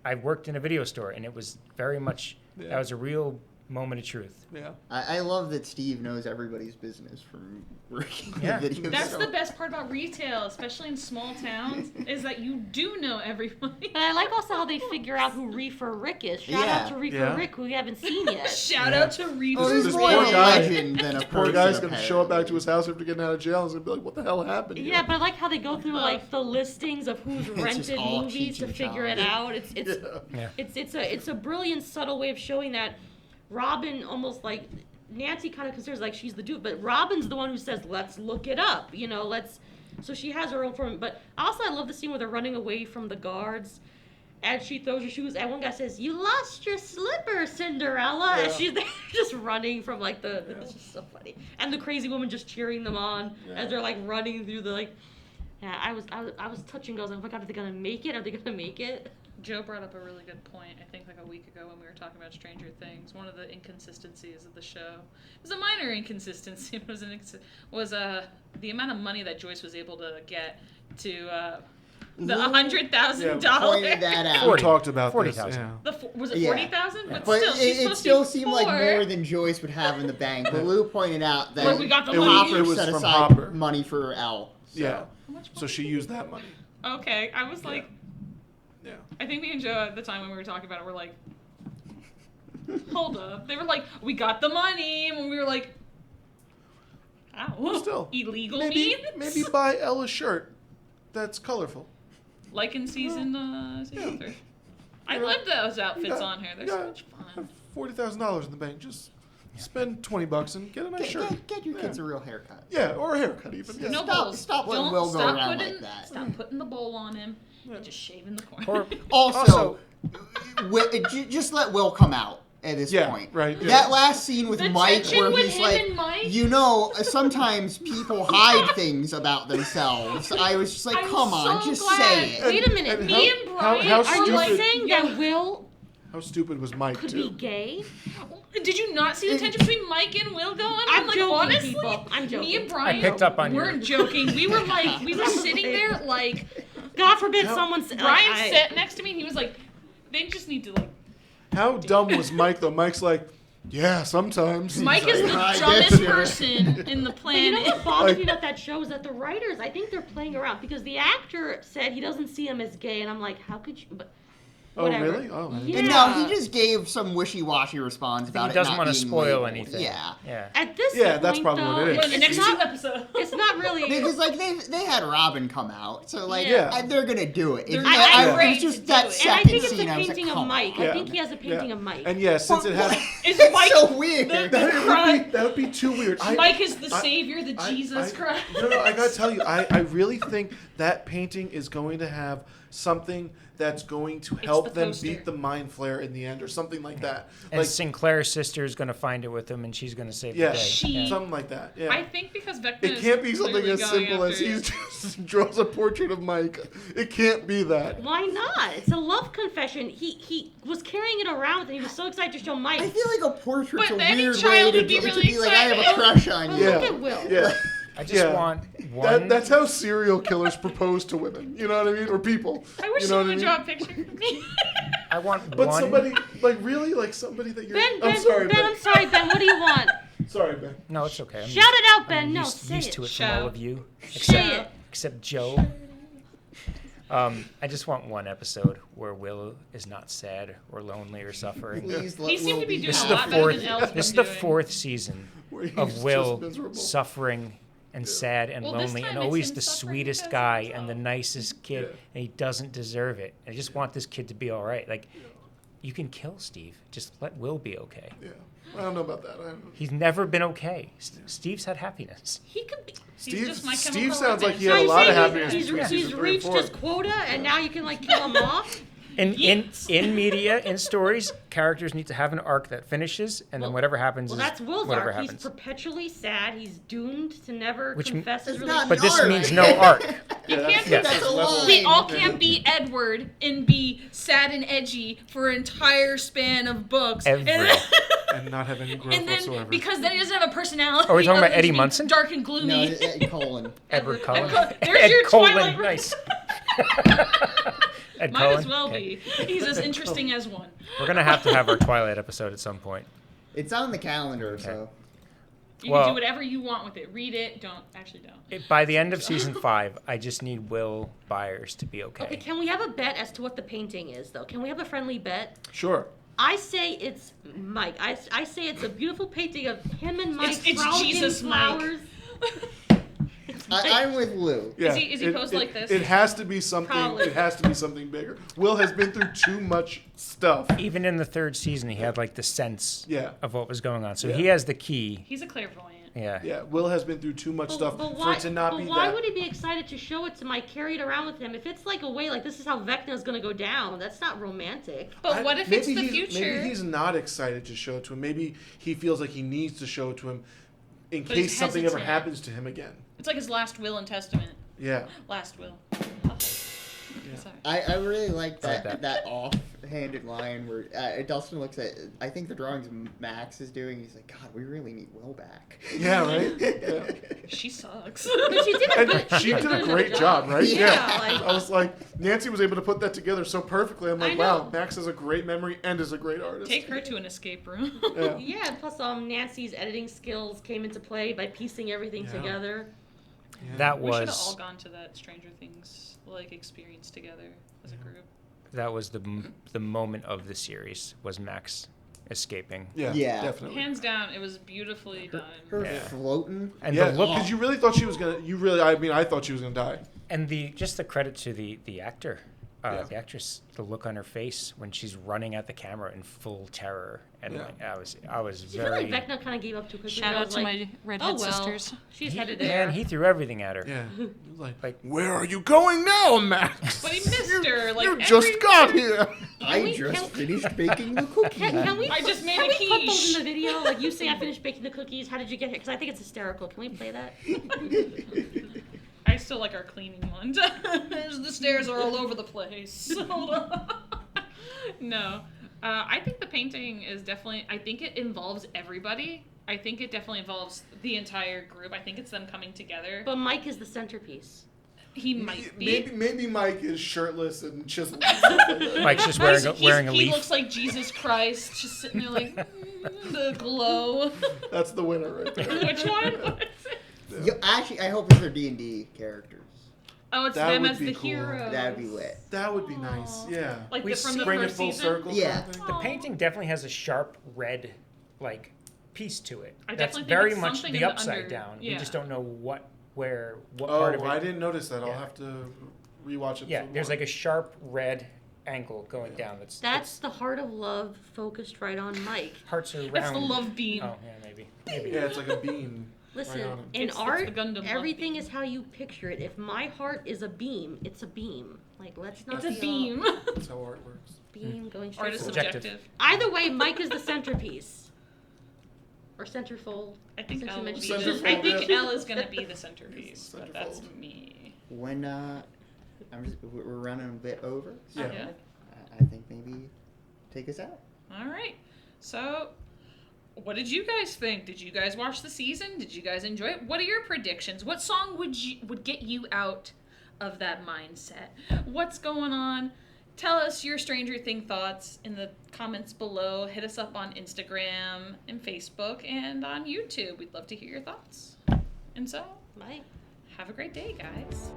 I worked in a video store, and it was very much, that was a real moment of truth. Yeah. I love that Steve knows everybody's business from working in Yeah. the video That's store. the best part about retail, especially in small towns, is that you do know everybody. But I like also how they figure out who Reefer Rick is. Shout out to Reefer Rick, who we haven't seen yet. Shout out to Reefer. Oh, he's This more poor of a guy- legend than a person. Poor guy's gonna apparently. show up back to his house after getting out of jail and he's gonna be like, what the hell happened here? Yeah, but I like how they go through like the listings of who's just rented all movies Cheech to and figure it Chong. out. It's a brilliant, subtle way of showing that Robin almost like Nancy kind of considers like she's the dude, but Robin's the one who says, "Let's look it up," you know. So she has her own form. But also, I love the scene where they're running away from the guards, and she throws her shoes, and one guy says, "You lost your slipper, Cinderella," and she's there just running from like it's just so funny, and the crazy woman just cheering them on as they're like running through the like. Yeah, I was touching. I was like, "Oh my God, are they gonna make it? Are they gonna make it?" Joe brought up a really good point, I think like a week ago when we were talking about Stranger Things. One of the inconsistencies of the show, it was a minor inconsistency, it was the amount of money that Joyce was able to get to the $100,000. Pointed that out. We talked about 40,000. this. Yeah. Was it 40,000? But But still, she's it supposed still to be seemed like poor. more than Joyce would have in the bank. But Lou pointed out that Where we got the It was- money. it was set from aside Hopper. money for Elle. So. Yeah. So she used that money. Okay, I was like, Yeah. I think me and Joe at the time when we were talking about it were like, hold up. They were like, we got the money, and we were like, how? Still. Illegal Maybe means? buy Ella a shirt that's colorful. Like in season 3. I love those outfits on her. They're so much fun. $40,000 in the bank. Just spend $20 and get a nice shirt. Get your kids a real haircut. Yeah, or a haircut even. Yeah. No Stop- bowls. stop letting Don't Will go stop around putting, like that. Stop putting the bowl on him. And just shave in the corner. Or Also, just let Will come out at this Yeah, point. right, yeah. That last scene with The Mike tension where with he's him like, and Mike? you know, sometimes people hide things about themselves. I was just like, I'm come on, so just glad. say it. Wait a minute. And Me and Brian how Are you stupid- saying that Will How stupid was Mike, could too? be gay? Did you not see the tension between Mike and Will going on? I'm like, joking, honestly, people. I'm joking. Me and Brian I picked up on you. weren't joking. We were like, we were sitting there like, God forbid someone's Brian sat next to me and he was like, they just need to like. How dumb was Mike, though? Mike's like, yeah, sometimes. Mike is the I dumbest guess, yeah. person in the But you know planet. what bothers Like- me about that show is that the writers, I think they're playing around because the actor said he doesn't see him as gay, and I'm like, how could you? But Oh, whatever. really? Oh, I didn't- Yeah. And no, he just gave some wishy-washy response about he it doesn't not want to being spoil labeled. anything. Yeah. Yeah. At this Yeah, point, that's probably though, what it is. One of the next it's two not, episodes. it's not really. Because like they had Robin come out, so like Yeah. they're gonna do it. If, I'm it ready was just to that do it. And I second think it's a scene, I was painting like, of come Mike. on. I think he has a painting of Mike. And yeah, since it has... Is That's Mike so weird. That would be too weird. Mike is the savior, the Jesus Christ. No, I gotta tell you, I really think that painting is going to have something that's going to help them poster. beat the Mind Flayer in the end, or something like that. And Like Sinclair's sister is going to find it with him, and she's going to save yeah, the day. something like that. Yeah. I think because Vecna It can't be something clearly as going simple as after- he just draws a portrait of Mike. It can't be that. Why not? It's a love confession. He was carrying it around and he was so excited to show Mike. I feel like a portrait's But a any weird child way would be to really be like, I have a excited. crush on Well, you. look at Will. Yeah. I just want one. That's how serial killers propose to women. You know what I mean? Or people. I wish you know someone would what I draw mean? a picture of me. I want But one. somebody, like really, like somebody that you're. Ben, I'm sorry, Ben. I'm sorry, Ben. What do you want? Sorry, Ben. No, it's okay. I'm Shout it out, Ben. I'm No, used, say used it. to it from Shout. all of you, Say it. except Joe. I just want one episode where Will is not sad or lonely or suffering. Please let He seemed Will to be be doing This is a the lot better fourth. than Elle's This is been the doing. fourth season Where he's of just Will miserable. suffering and sad and Well, this lonely, time and it's always him the suffering sweetest because of guy and himself. the nicest kid, Yeah. and he doesn't deserve it. I just want this kid to be all right. Like, you can kill Steve. Just let Will be okay. Yeah, I don't know about that. He's never been okay. Steve's had happiness. He could be. Steve, just my Steve chemical sounds like romance. he had a So lot of you're saying happiness between He's season 3 and reached 4. his quota, and now you can like kill him off. In media, in stories, characters need to have an arc that finishes, and then whatever happens Well, is that's Will's whatever arc. He's happens. perpetually sad. He's doomed to never Which confess his It's not relationship. But this arc. means no arc. You Yeah, can't be Yes. That's a lie. We all can't be Edward and be sad and edgy for an entire span of books. Ever. and not have any growth And then whatsoever. because then he doesn't have a personality. Are we talking other about than Eddie to be Munson? Dark and gloomy. No, Colin. Edward Cullen. There's Ed your Cullen. Twilight. Nice. Ed Might Cullen. as well Okay. be. He's as interesting as one. We're gonna have to have our Twilight episode at some point. It's on the calendar, so. You Well- can do whatever you want with it. Read it. Don't. By the end of season 5, I just need Will Byers to be Okay, okay. can we have a bet as to what the painting is, though? Can we have a friendly bet? Sure. I say it's Mike. I say it's a beautiful painting of him and Mike It's frolicking Jesus, Mike. flowers. I'm with Lou. Yeah. Is he posed like this? It has to be something. Probably. It has to be something bigger. Will has been through too much stuff. Even in the 3rd season, he had like the sense Yeah. of what was going on. So Yeah. he has the key. He's a clairvoyant. Yeah. Yeah. Will has been through too much stuff for it to not be why that. would he be excited to show it to Mike, carry it around with him? If it's like a way, like this is how Vecna's going to go down, that's not romantic. But what if it's the maybe future? Maybe he's not excited to show it to him. Maybe he feels like he needs to show it to him in But he's case something ever hesitant. happens to him again. It's like his last will and testament. Yeah. Last will. Sorry. I really like I like that that. offhanded line where Dustin looks at, I think the drawings Max is doing, he's like, God, we really need Will back. Yeah. Right. Yeah. She sucks. But she did a And good, she did a good great job, right? Yeah, like- I was like, Nancy was able to put that together so perfectly. I'm I like, know. wow, Max has a great memory and is a great artist. Take her to an escape room. Yeah. Yeah, and plus Nancy's editing skills came into play by piecing everything Yeah. together. Yeah. That We should have all was gone to that Stranger Things experience together as a group. the moment of the series was Max escaping. Yeah. Yeah. Definitely. Hands down, it was beautifully done. Her Yeah. floating. And Yeah, the look because you really thought she was gonna. I thought she was gonna die. and just the credit to the actor, Yeah. the actress, the look on her face when she's running at the camera in full terror, and Yeah. like, I was I feel very. like Vecna kind of gave up too quickly. Shout I out was to like, my redhead oh well, sisters. she's headed there. Man, he threw everything at her. Yeah. Like, where are you going now, Max? But he missed her. Like You just every- got here. I just finished baking the cookies. Can we? I just made can a we put those quiche. in the video? Like you say, I finished baking the cookies. How did you get here? Because I think it's hysterical. Can we play that? I still like our cleaning one. The stairs are all over the place. Hold on. No. I think the painting is definitely, I think it involves everybody. I think it definitely involves the entire group. I think it's them coming together. But Mike is the centerpiece. He might be. Maybe Mike is shirtless and chiseled. Mike's just He's- wearing a he leaf. looks like Jesus Christ, just sitting there like, the glow. That's the winner right there. Which one? What is it? Actually, I hope they're D&D characters. Oh, it's That them would as be the cool. heroes. That'd be lit. That would be nice. Yeah. Like We from the Bring it first full season. circle. Yeah. Kind of thing. The painting definitely has a sharp red, like, piece to it. I That's definitely think very it's much something the in the upside under- down. yeah. We just don't know what part Oh, of it. I didn't notice that. I'll Yeah. have to rewatch it. Yeah, some there's more. like a sharp red angle going down. That's the heart of love focused right on Mike. hearts are round. That's the love beam. Oh yeah, maybe. Yeah, it's like a beam. Listen, Right on 'em. in It's the art, Gundam love everything beam. is how you picture it. If my heart is a beam, it's a beam. Like, let's not It's a be all beam. That's how art works. beam going Art straight is forward. Subjective. subjective. Either way, Mike is the centerpiece. Or centerfold. I think Since L you will mentioned be. Centerfold, I think yeah. L is gonna be the centerpiece, but that's Centerfold. me. When we're running a bit over, so Yeah. I think maybe take us out. All right. So, what did you guys think? Did you guys watch the season? Did you guys enjoy it? What are your predictions? What song would get you out of that mindset? What's going on? Tell us your Stranger Thing thoughts in the comments below. Hit us up on Instagram and Facebook and on YouTube. We'd love to hear your thoughts. And so, Bye. have a great day, guys.